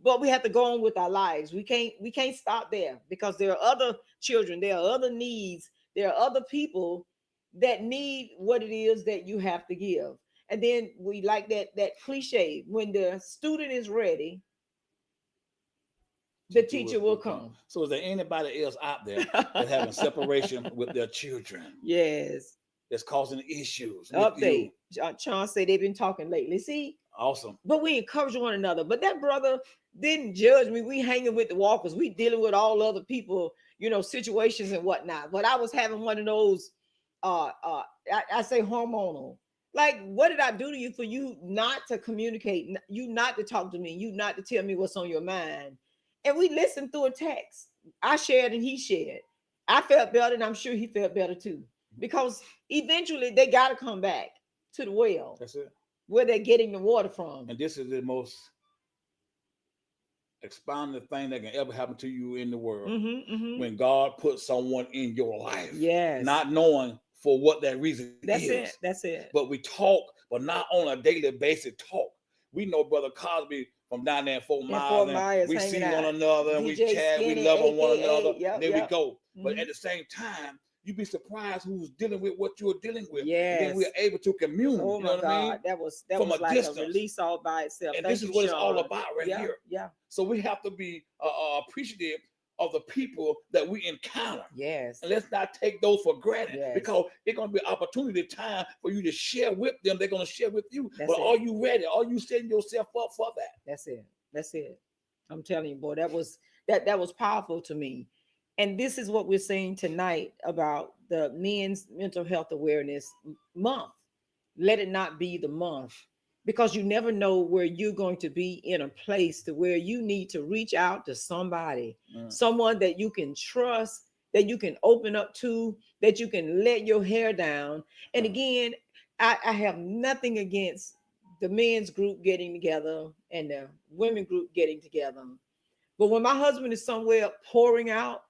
But we have to go on with our lives. We can't stop there, because there are other children, there are other needs, there are other people that need what it is that you have to give. And then we like that cliche, when the student is ready, the teacher will come. So is there anybody else out there that's having separation with their children? Yes. That's causing issues. Update. Sean said they've been talking lately. See? Awesome. But we encourage one another. But that brother didn't judge me. We hanging with the walkers. We dealing with all other people, situations and whatnot. But I was having one of those, I say hormonal. Like, what did I do to you for you not to communicate, you not to talk to me, you not to tell me what's on your mind? And we listened through a text. I shared and he shared. I felt better, and I'm sure he felt better too. Because eventually they got to come back to the well. That's it. Where they're getting the water from. And this is the most expounding thing that can ever happen to you in the world. Mm-hmm, mm-hmm. When God puts someone in your life. Yes. Not knowing for what that reason is. That's it. But we talk, but not on a daily basis talk. We know Brother Cosby from down there in Fort Myers. We see one another and we chat, we love on one another. Yep, then we go. Mm-hmm. But at the same time, you'd be surprised who's dealing with what you're dealing with. Yes. And then we're able to commune. Oh my God. I mean? That was like distance. A release all by itself. And this is what it's all about here. Yeah. So we have to be appreciative of the people that we encounter. Yes. And let's not take those for granted, yes. because it's going to be an opportunity time for you to share with them. They're going to share with you. That's but are you ready? Are you setting yourself up for that? That's it. I'm telling you, boy, that was powerful to me. And this is what we're saying tonight about the Men's Mental Health Awareness Month. Let it not be the month, because you never know where you're going to be in a place to where you need to reach out to somebody, someone that you can trust, that you can open up to, that you can let your hair down. And again, I have nothing against the men's group getting together and the women group getting together. But when my husband is somewhere pouring out,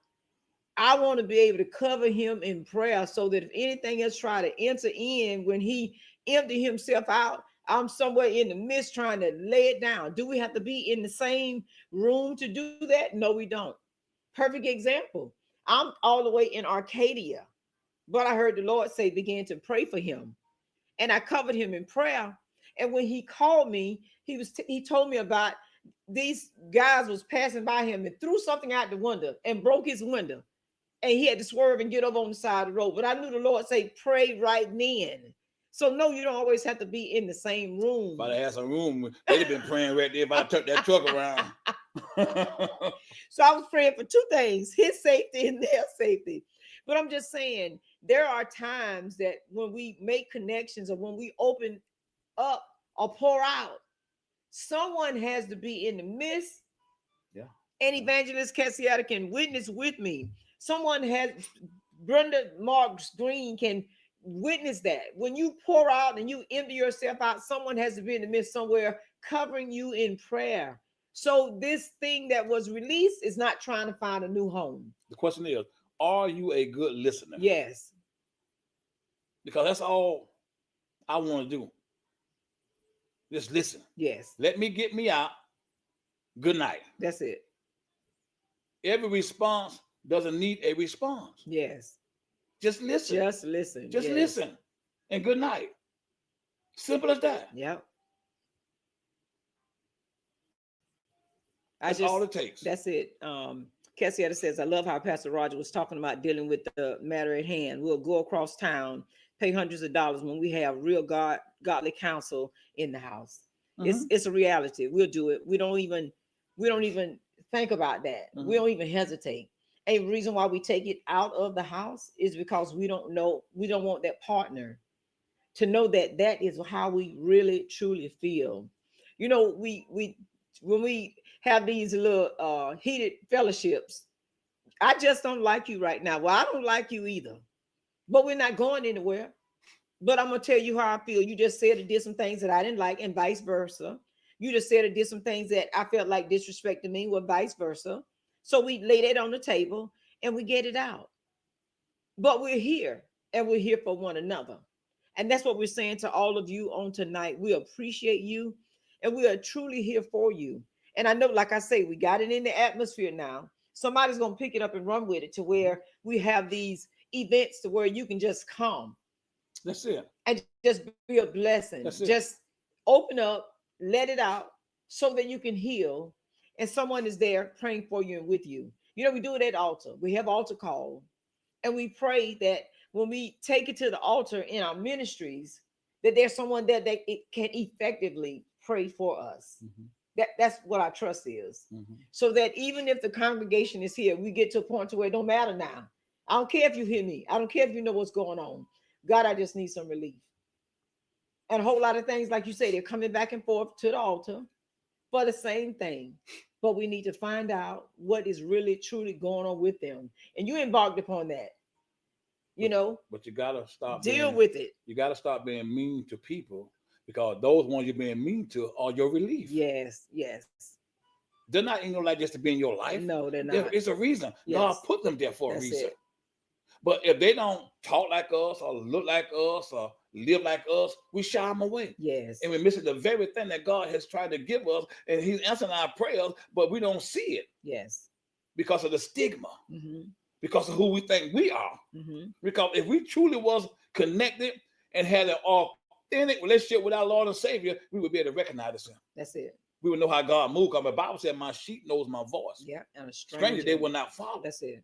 I want to be able to cover him in prayer, so that if anything else try to enter in, when he empty himself out, I'm somewhere in the midst trying to lay it down. Do we have to be in the same room to do that? No, we don't. Perfect example. I'm all the way in Arcadia, but I heard the Lord say, begin to pray for him. and I covered him in prayer. And when he called me, he told me about these guys was passing by him and threw something out the window and broke his window, and he had to swerve and get over on the side of the road. But I knew the Lord say, pray right then. So no, you don't always have to be in the same room. If I had some room, they'd have been praying right there if I took that truck around. So I was praying for two things: his safety and their safety. But I'm just saying, there are times that when we make connections or when we open up or pour out, someone has to be in the midst. Yeah. And Evangelist Cassiata can witness with me. Someone has, Brenda Marks Green can witness that. When you pour out and you empty yourself out, someone has to be in the midst somewhere covering you in prayer. So this thing that was released is not trying to find a new home. The question is, are you a good listener? Yes. Because that's all I want to do. Just listen. Yes. Let me get me out. Good night. That's it. Every response doesn't need a response. Yes. Just listen. Just listen. Just yes. listen. And good night. Simple as that. Yep. That's all it takes. That's it. Cassietta says, I love how Pastor Roger was talking about dealing with the matter at hand. We'll go across town, pay hundreds of dollars when we have real godly counsel in the house. Mm-hmm. It's a reality. We'll do it. We don't even think about that. Mm-hmm. We don't even hesitate. A reason why we take it out of the house is because we don't want that partner to know that that is how we really truly feel. You know, we when we have these little heated fellowships, I just don't like you right now. Well, I don't like you either, but we're not going anywhere. But I'm gonna tell you how I feel. You just said or did some things that I didn't like, and vice versa. You just said or did some things that I felt like disrespected me, or vice versa. So we lay that on the table and we get it out. But we're here, and we're here for one another. And that's what we're saying to all of you on tonight. We appreciate you, and we are truly here for you. And I know, like I say, we got it in the atmosphere now. Somebody's going to pick it up and run with it to where we have these events to where you can just come. That's it. And just be a blessing. Just open up, let it out so that you can heal. And someone is there praying for you and with you. You know, we do it at altar. We have altar call. And we pray that when we take it to the altar in our ministries, that there's someone that can effectively pray for us. Mm-hmm. That's what our trust is. Mm-hmm. So that even if the congregation is here, we get to a point to where it don't matter now. I don't care if you hear me. I don't care if you know what's going on. God, I just need some relief. And a whole lot of things, like you say, they're coming back and forth to the altar for the same thing. But we need to find out what is really, truly going on with them. And you embarked upon that. You know, but you gotta stop deal with it. You gotta stop being mean to people, because those ones you're being mean to are your relief. Yes, yes. They're not in your life just to be in your life. No, they're not. It's a reason. Yes. God put them there for a reason. It. But if they don't talk like us or look like us or live like us, we shy them away. Yes. And we're missing the very thing that God has tried to give us, and He's answering our prayers, but we don't see it. Yes. Because of the stigma. Mm-hmm. Because of who we think we are. Mm-hmm. Because if we truly was connected and had an authentic relationship with our Lord and Savior, we would be able to recognize Him. That's it. We would know how God moved. Because the Bible said, my sheep knows my voice. Yeah, and a stranger they will not follow. That's it.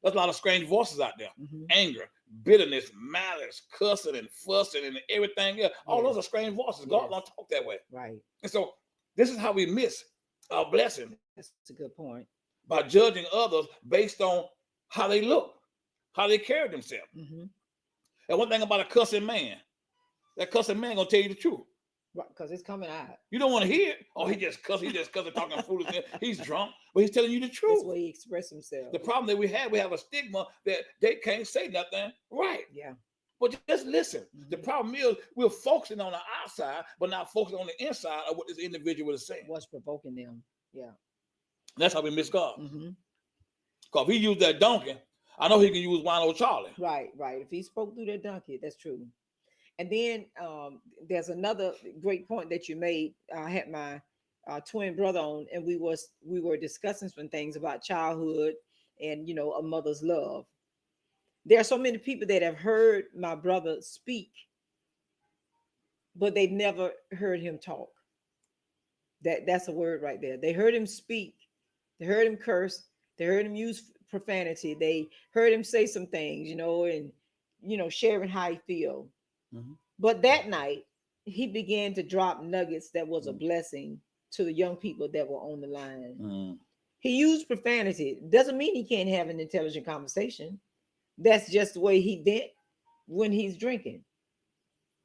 There's a lot of strange voices out there. Mm-hmm. Anger, bitterness, malice, cussing and fussing and everything else. Yes. All those are strange voices. God don't talk that way. Right. And so this is how we miss our blessing. That's a good point. By judging others based on how they look, how they carry themselves. Mm-hmm. And one thing about a cussing man, that cussing man gonna tell you the truth. Right, because it's coming out. You don't want to hear it. Oh, he just cussing talking foolishness. He's drunk, but he's telling you the truth. That's the way he expresses himself. The problem that we have a stigma that they can't say nothing right. Yeah. But just listen. Mm-hmm. The problem is we're focusing on the outside, but not focusing on the inside of what this individual is saying. What's provoking them. Yeah. That's how we miss God. Mm-hmm. Because if he used that donkey, I know he can use Wino Charlie. Right. If he spoke through that donkey, that's true. And then there's another great point that you made. I had my twin brother on, and we were discussing some things about childhood and, you know, a mother's love. There are so many people that have heard my brother speak but they've never heard him talk. That's a word right there. They heard him speak, they heard him curse, they heard him use profanity, they heard him say some things, and sharing how he feel. Mhm. But that night, he began to drop nuggets that was a Mm. blessing to the young people that were on the line. Mm. He used profanity. Doesn't mean he can't have an intelligent conversation. That's just the way he vent when he's drinking.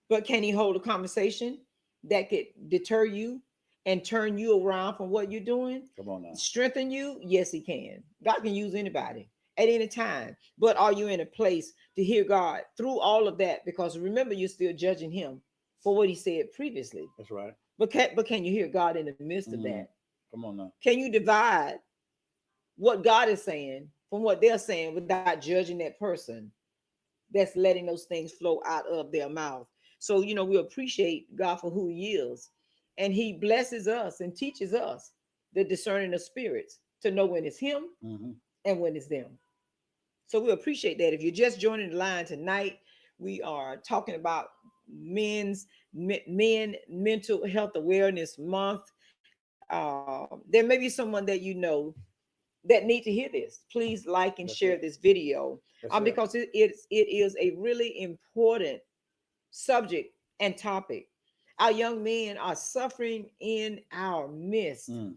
But can he hold a conversation that could deter you and turn you around from what you're doing? Come on now. Strengthen you? Yes, he can. God can use anybody at any time. But are you in a place to hear God through all of that? Because remember, you're still judging him for what he said previously. That's right. But can you hear God in the midst of Mm. that? Come on now. Can you divide what God is saying from what they're saying without judging that person that's letting those things flow out of their mouth? So, we appreciate God for who he is. And he blesses us and teaches us the discerning of spirits to know when it's him Hmm. and when it's them. So we appreciate that. If you're just joining the line tonight, we are talking about men mental health awareness month. There may be someone that that need to hear this. Please like and That's share it. this video That's it. because it is a really important subject and topic. Our young men are suffering in our midst. Mm.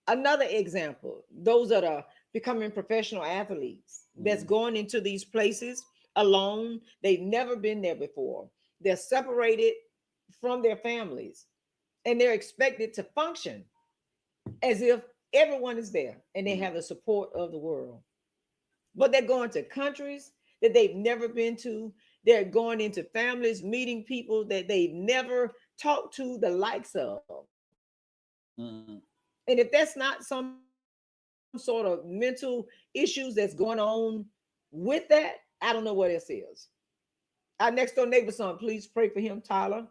Another example, those that are becoming professional athletes that's Mm. going into these places alone. They've never been there before. They're separated from their families and they're expected to function as if everyone is there and they Mm. have the support of the world. But they're going to countries that they've never been to. They're going into families, meeting people that they've never talked to the likes of. Mm. And if that's not some sort of mental issues that's going on with that, I don't know what else is. Our next door neighbor son, please pray for him, Tyler.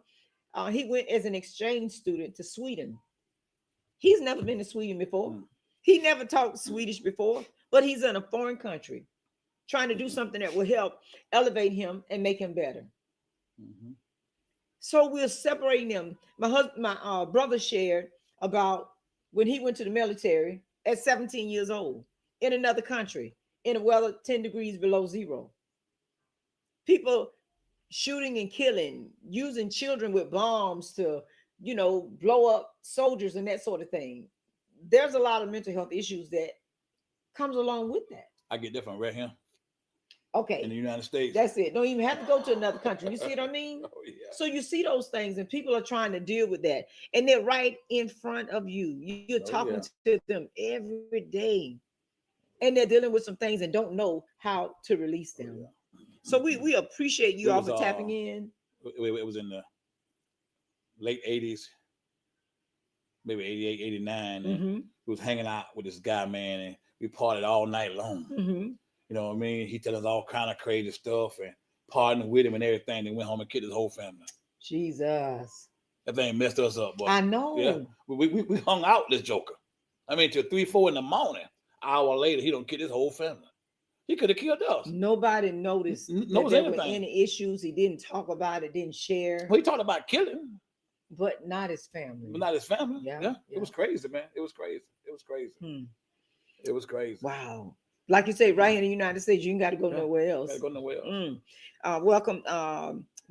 He went as an exchange student to Sweden. He's never been to Sweden before. Mm. He never talked Swedish before, but he's in a foreign country trying to do something that will help elevate him and make him better. Mm-hmm. So we're separating them. My brother shared about when he went to the military at 17 years old in another country in a weather 10 degrees below zero. People shooting and killing, using children with bombs to, blow up soldiers and that sort of thing. There's a lot of mental health issues that comes along with that. I get different right here in the Okay, United States. that's it. Don't even have to go to another country. You see what I mean? Oh yeah. So you see those things, and people are trying to deal with that, and they're right in front of you. You're Oh talking yeah. to them every day, and they're dealing with some things and don't know how to release Oh them. yeah. So we appreciate you We all was for tapping in. it was in the late 80s, maybe 88, 89, and Mm-hmm. we was hanging out with this guy, man, and we partied all night long. Mm-hmm. You know what I mean? He tell us all kind of crazy stuff and partying with him and everything. Then went home and killed his whole family. Jesus, That thing messed us up, but I yeah, know. we hung out with this joker. I mean, till 3, 4 in the morning. An hour later, he don't kill his whole family. He could have killed us. Nobody noticed that Knows there were anything. any issues. He didn't talk about it, didn't share, Well, he talked about killing, but not his but family. not his family. Yeah, Yeah, it yeah. was crazy, man. It was crazy. It was crazy. Hmm. It was crazy. Wow. Like you say, right here in the United States, you ain't got to go Yeah, nowhere gotta else. go nowhere else. Welcome,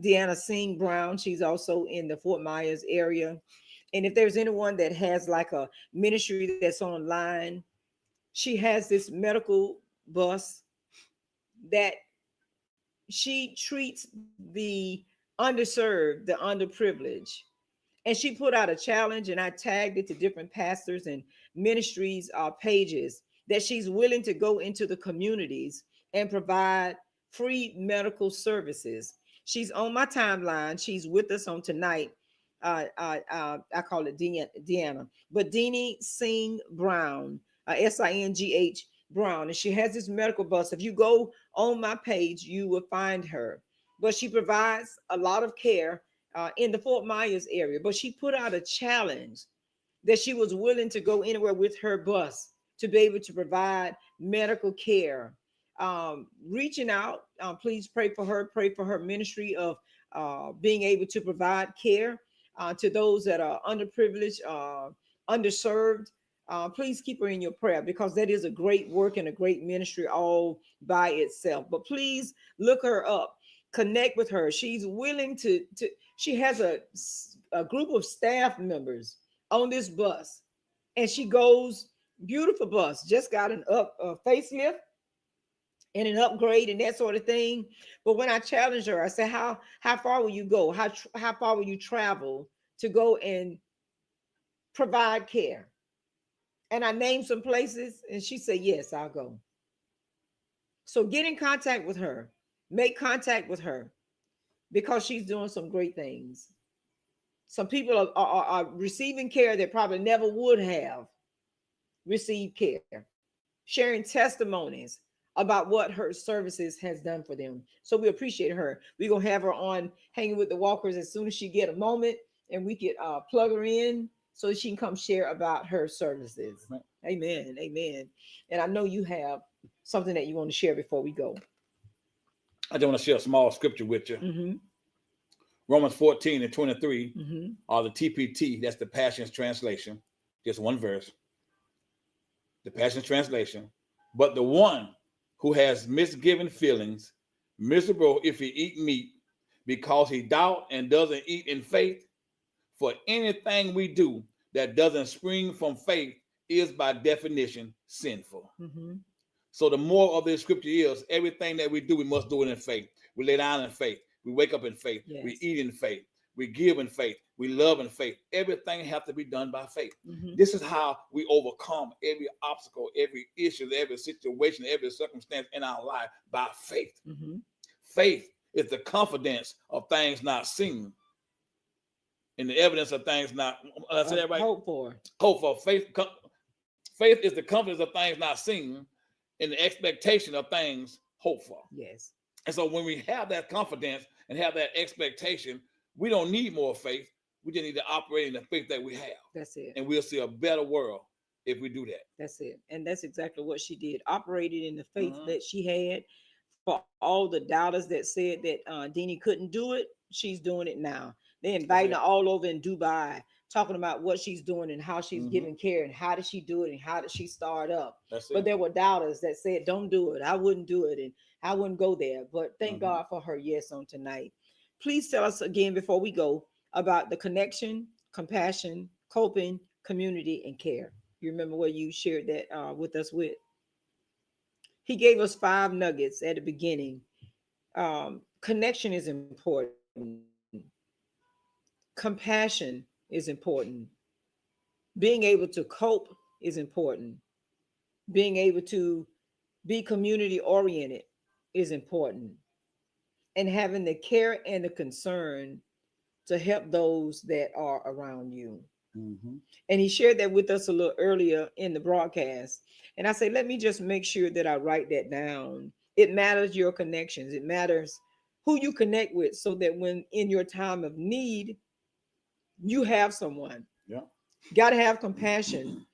Deanna Singh Brown. She's also in the Fort Myers area. And if there's anyone that has like a ministry that's online, she has this medical bus that she treats the underserved, the underprivileged. And she put out a challenge, and I tagged it to different pastors and ministries pages that she's willing to go into the communities and provide free medical services. She's on my timeline. She's with us on tonight. I call it Deanna, but Deanie Singh Brown, Singh Brown, and she has this medical bus. If you go on my page, you will find her. But she provides a lot of care in the Fort Myers area. But she put out a challenge that she was willing to go anywhere with her bus to be able to provide medical care. Reaching out, please pray for her ministry of being able to provide care to those that are underprivileged, underserved. Please keep her in your prayer because that is a great work and a great ministry all by itself. But please look her up, connect with her. She's willing to she has a group of staff members on this bus, and she goes, beautiful bus, just got an facelift and an upgrade and that sort of thing. But when I challenged her, I said, how far will you go? How far will you travel to go and provide care? And I named some places, and she said, yes, I'll go. So get in contact with her, make contact with her, because she's doing some great things. Some people are receiving care that probably never would have received care, sharing testimonies about what her services has done for them. So we appreciate her. We're going to have her on Hanging with the Walkers as soon as she get a moment, and we could plug her in so she can come share about her services. Amen. Amen. And I know you have something that you want to share before we go. I just want to share a small scripture with you. Mm-hmm. Romans 14 and 23 Mm-hmm. are the TPT. That's the Passion's Translation. Just one verse. The Passion's Translation. But the one who has misgiven feelings, miserable if he eat meat, because he doubt and doesn't eat in faith. For anything we do that doesn't spring from faith is by definition sinful. Mm-hmm. So the moral of this scripture is everything that we do, we must do it in faith. We lay down in faith. We wake up in faith. Yes. We eat in faith. We give in faith. We love in faith. Everything has to be done by faith. Mm-hmm. This is how we overcome every obstacle, every issue, every situation, every circumstance in our life, by faith. Mm-hmm. Faith is the confidence of things not seen and the evidence of things not. I said that right? Hope for. Hope for. Faith is the confidence of things not seen and the expectation of things hoped for. Yes. And so when we have that confidence and have that expectation, we don't need more faith. We just need to operate in the faith that we have. That's it. And we'll see a better world if we do that. That's it. And that's exactly what she did. Operated in the faith Mhm. that she had. For all the doubters that said that Deanie couldn't do it, she's doing it now. They're inviting her all over in Dubai, talking about what she's doing and how she's giving care and how did she do it and how did she start up. That's But it. there were doubters that said, don't do it. I wouldn't do it. And I wouldn't go there. But thank God for her yes on tonight. Please tell us again before we go about the connection, compassion, coping, community, and care. You remember what you shared that with us with? He gave us 5 nuggets at the beginning. Connection is important. Compassion is important. Being able to cope is important. Being able to be community oriented is important. And having the care and the concern to help those that are around you. Mhm. And he shared that with us a little earlier in the broadcast. And I said, let me just make sure that I write that down. It matters your connections. It matters who you connect with so that when in your time of need, you have someone. Yeah. Got to have compassion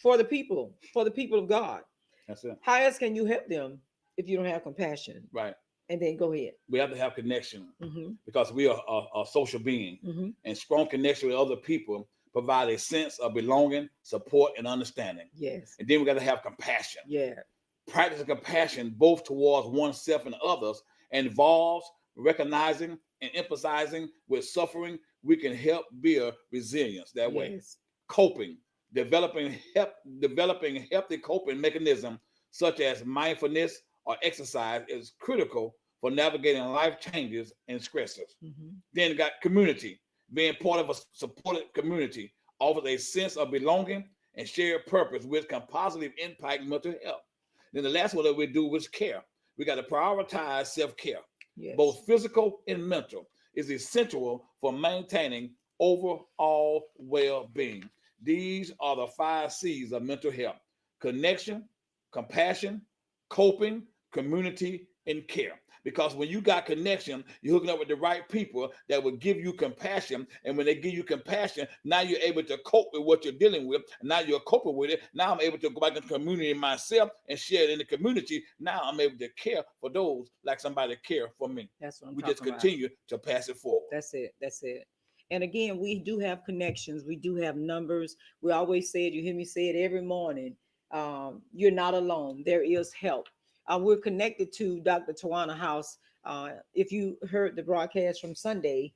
for the people of God. That's it. How else can you help them if you don't have compassion? Right. And then go ahead. We have to have connection Mm-hmm. because we are a social being, Mm-hmm. and strong connection with other people provide a sense of belonging, support, and understanding. Yes. And then we got to have compassion. Yeah. Practicing compassion both towards oneself and others involves recognizing and empathizing with suffering. We can help build resilience that way. Yes. Coping, developing healthy coping mechanism such as mindfulness or exercise is critical for navigating life changes and stressors. Mm-hmm. Then you got community. Being part of a supported community offers a sense of belonging and shared purpose, which can positively impact mental health. Then the last one that we do is care. We got to prioritize self-care. Yes. Both physical and mental is essential for maintaining overall well-being. These are the 5 C's of mental health: connection, compassion, coping, community, and care. Because when you got connection, you're hooking up with the right people that will give you compassion. And when they give you compassion, now you're able to cope with what you're dealing with. And now you're coping with it. Now I'm able to go back to the community myself and share it in the community. Now I'm able to care for those like somebody care for me. That's what I'm We talking just about. continue to pass it forward. That's it. That's it. And again, we do have connections. We do have numbers. We always say it. You hear me say it every morning. You're not alone. There is help. We're connected to Dr. Tawana House. If you heard the broadcast from Sunday,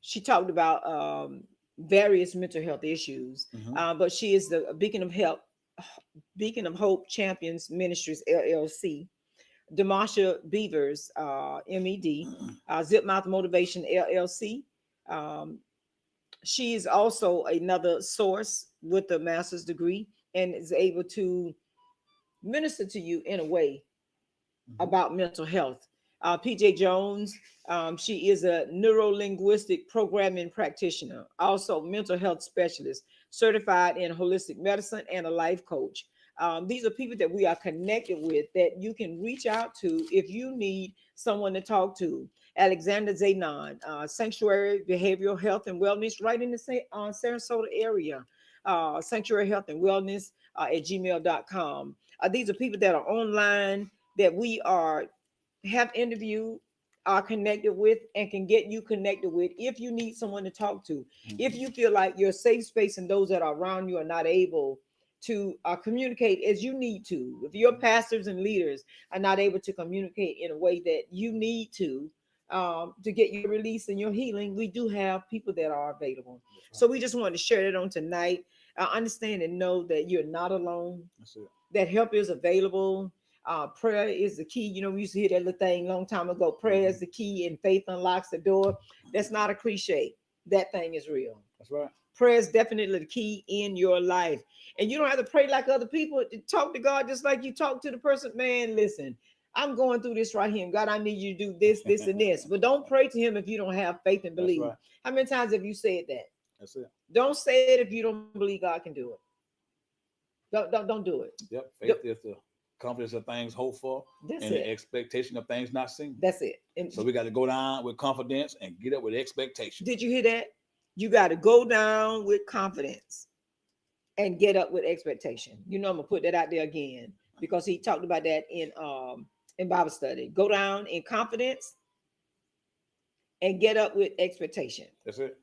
she talked about various mental health issues. But she is the Beacon of Hope Champions Ministries LLC. Demasha Beavers, MED, Zip Mouth Motivation LLC. She is also another source with a master's degree and is able to minister to you in a way about mental health. PJ Jones, she is a neuro-linguistic programming practitioner, also mental health specialist, certified in holistic medicine, and a life coach. These are people that we are connected with that you can reach out to if you need someone to talk to. Alexander Zanon, Sanctuary Behavioral Health and Wellness, right in the Sarasota area. Sanctuary Health and Wellness at gmail.com. These are people that are online that we have interviewed, are connected with, and can get you connected with if you need someone to talk to. If you feel like your safe space and those that are around you are not able to communicate as you need to, if your pastors and leaders are not able to communicate in a way that you need to get your release and your healing, we do have people that are available. So we just wanted to share it on tonight. Understand and know that you're not alone. That's it. That help is available. Prayer is the key. You know, we used to hear that little thing a long time ago. Prayer is the key and faith unlocks the door. That's not a cliche. That thing is real. That's right. Prayer is definitely the key in your life. And you don't have to pray like other people. Talk to God just like you talk to the person. Man, listen, I'm going through this right here. And God, I need you to do this, this, and this. But don't pray to him if you don't have faith and believe. Right. How many times have you said that? That's it. Don't say it if you don't believe God can do it. Don't do it. Yep. Faith is the confidence of things hoped for. That's and it. The expectation of things not seen. That's it. And so we got to go down with confidence and get up with expectation. Did you hear that? You got to go down with confidence and get up with expectation. You know, I'm gonna put that out there again because he talked about that in Bible study. Go down in confidence and get up with expectation. That's it.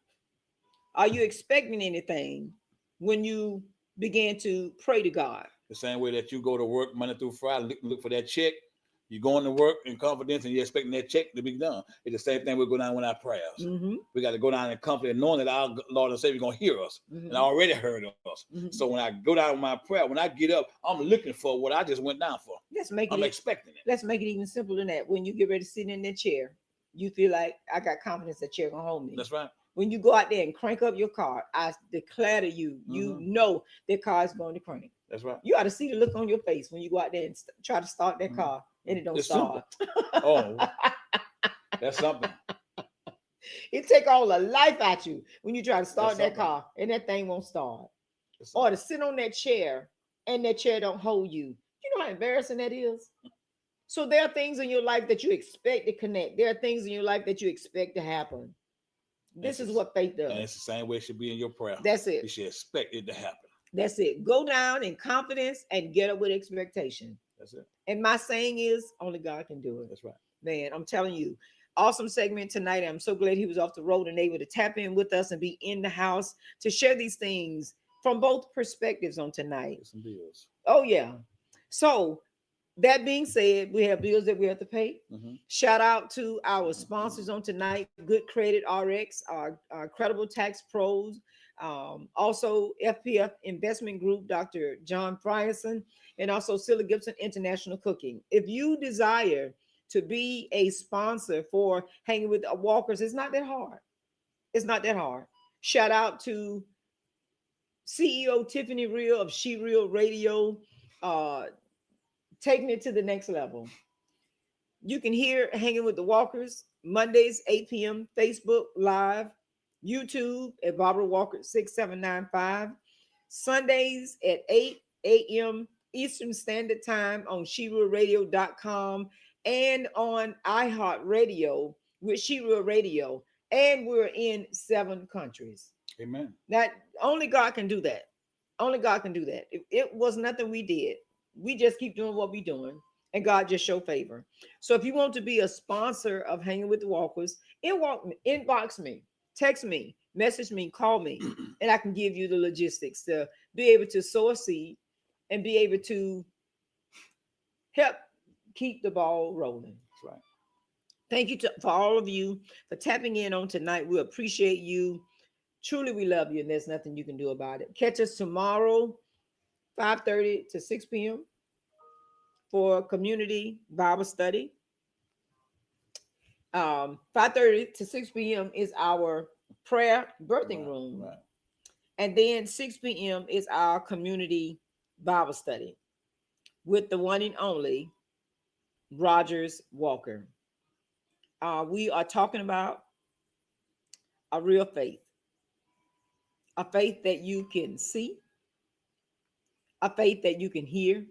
Are you expecting anything when you begin to pray to God? The same way that you go to work Monday through Friday, look for that check. You're going to work in confidence and you're expecting that check to be done. It's the same thing we go down with our prayers. We got to go down in confidence, knowing that our Lord and Savior is going to hear us and already heard us. So when I go down with my prayer, when I get up, I'm looking for what I just went down for. I'm expecting it. Let's make it even simpler than that. When you get ready to sit in that chair, you feel like I got confidence that chair going to hold me. That's right. When you go out there and crank up your car, I declare to you, you know that car is going to crank. That's right. You ought to see the look on your face when you go out there and try to start that car and it don't start. Oh, that's something. It take all the life out you when you try to start that car and that thing won't start. Or to sit on that chair and that chair don't hold you. You know how embarrassing that is? So there are things in your life that you expect to connect. There are things in your life that you expect to happen. This is what faith does. And it's the same way it should be in your prayer. That's it. You should expect it to happen. That's it. Go down in confidence and get up with expectation. That's it. And my saying is, only God can do it. That's right. Man, I'm telling you, awesome segment tonight. I'm so glad he was off the road and able to tap in with us and be in the house to share these things from both perspectives on tonight. Some bills. Oh, yeah. So that being said, we have bills that we have to pay. Shout out to our sponsors on tonight, Good Credit RX, our Credible Tax Pros, also FPF Investment Group, Dr. John Frierson, and also Silla Gibson International Cooking. If you desire to be a sponsor for Hanging with Walkers, it's not that hard. It's not that hard. Shout out to CEO Tiffany Real of She Real Radio, taking it to the next level. You can hear Hanging with the Walkers Mondays, 8 p.m. Facebook Live, YouTube at Barbara Walker 6795, Sundays at 8 a.m. Eastern Standard Time on SheRuleRadio.com and on iHeartRadio with SheRule Radio. And we're in 7 countries. Amen. That only God can do that. Only God can do that. It was nothing we did. We just keep doing what we're doing, and God just show favor. So if you want to be a sponsor of Hanging with the Walkers, inbox me, text me, message me, call me, and I can give you the logistics to be able to sow a seed and be able to help keep the ball rolling. That's right. Thank you for all of you for tapping in on tonight. We appreciate you. Truly, we love you, and there's nothing you can do about it. Catch us tomorrow, 5:30 to 6 p.m. for community Bible study. 5:30 to 6 p.m. is our prayer birthing room. Right. And then 6 p.m. is our community Bible study with the one and only Rogers Walker. We are talking about a real faith, a faith that you can see, a faith that you can hear.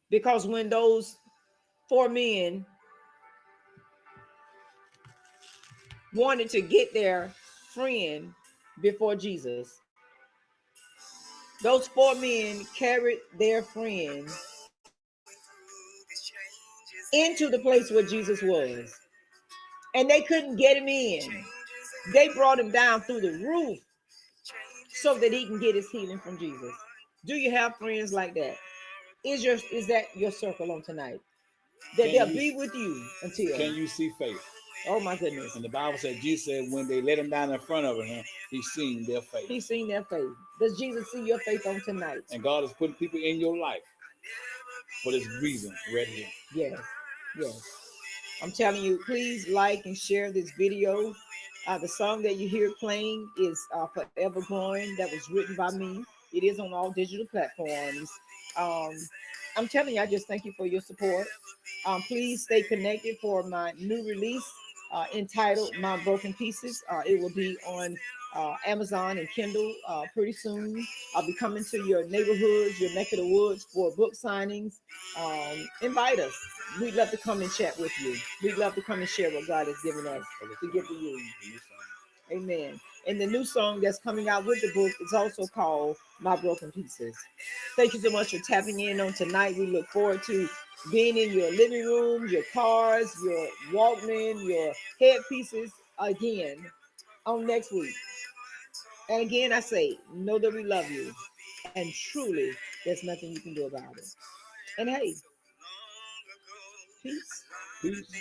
Because when those 4 men wanted to get their friend before Jesus, those 4 men carried their friend into the place where Jesus was, and they couldn't get him in. They brought him down through the roof so that he can get his healing from Jesus. Do you have friends like that? Is that your circle on tonight? That they'll be with you until. Can you see faith? Oh my goodness. And the Bible said, Jesus said, when they let him down in front of him, he seen their faith. He's seen their faith. Does Jesus see your faith on tonight? And God has put people in your life for this reason right here. Yes. Yes. I'm telling you, please like and share this video. The song that you hear playing is Forever Growing. That was written by me. It is on all digital platforms. I'm telling you, I just thank you for your support. Please stay connected for my new release entitled My Broken Pieces. It will be on Amazon and Kindle pretty soon. I'll be coming to your neighborhoods, your neck of the woods for book signings. Invite us. We'd love to come and chat with you. We'd love to come and share what God has given us to give to you. Amen. And the new song that's coming out with the book is also called My Broken Pieces. Thank you so much for tapping in on tonight. We look forward to being in your living room, your cars, your Walkman, your headpieces again on next week. And again, I say, know that we love you. And truly, there's nothing you can do about it. And hey, peace. Peace.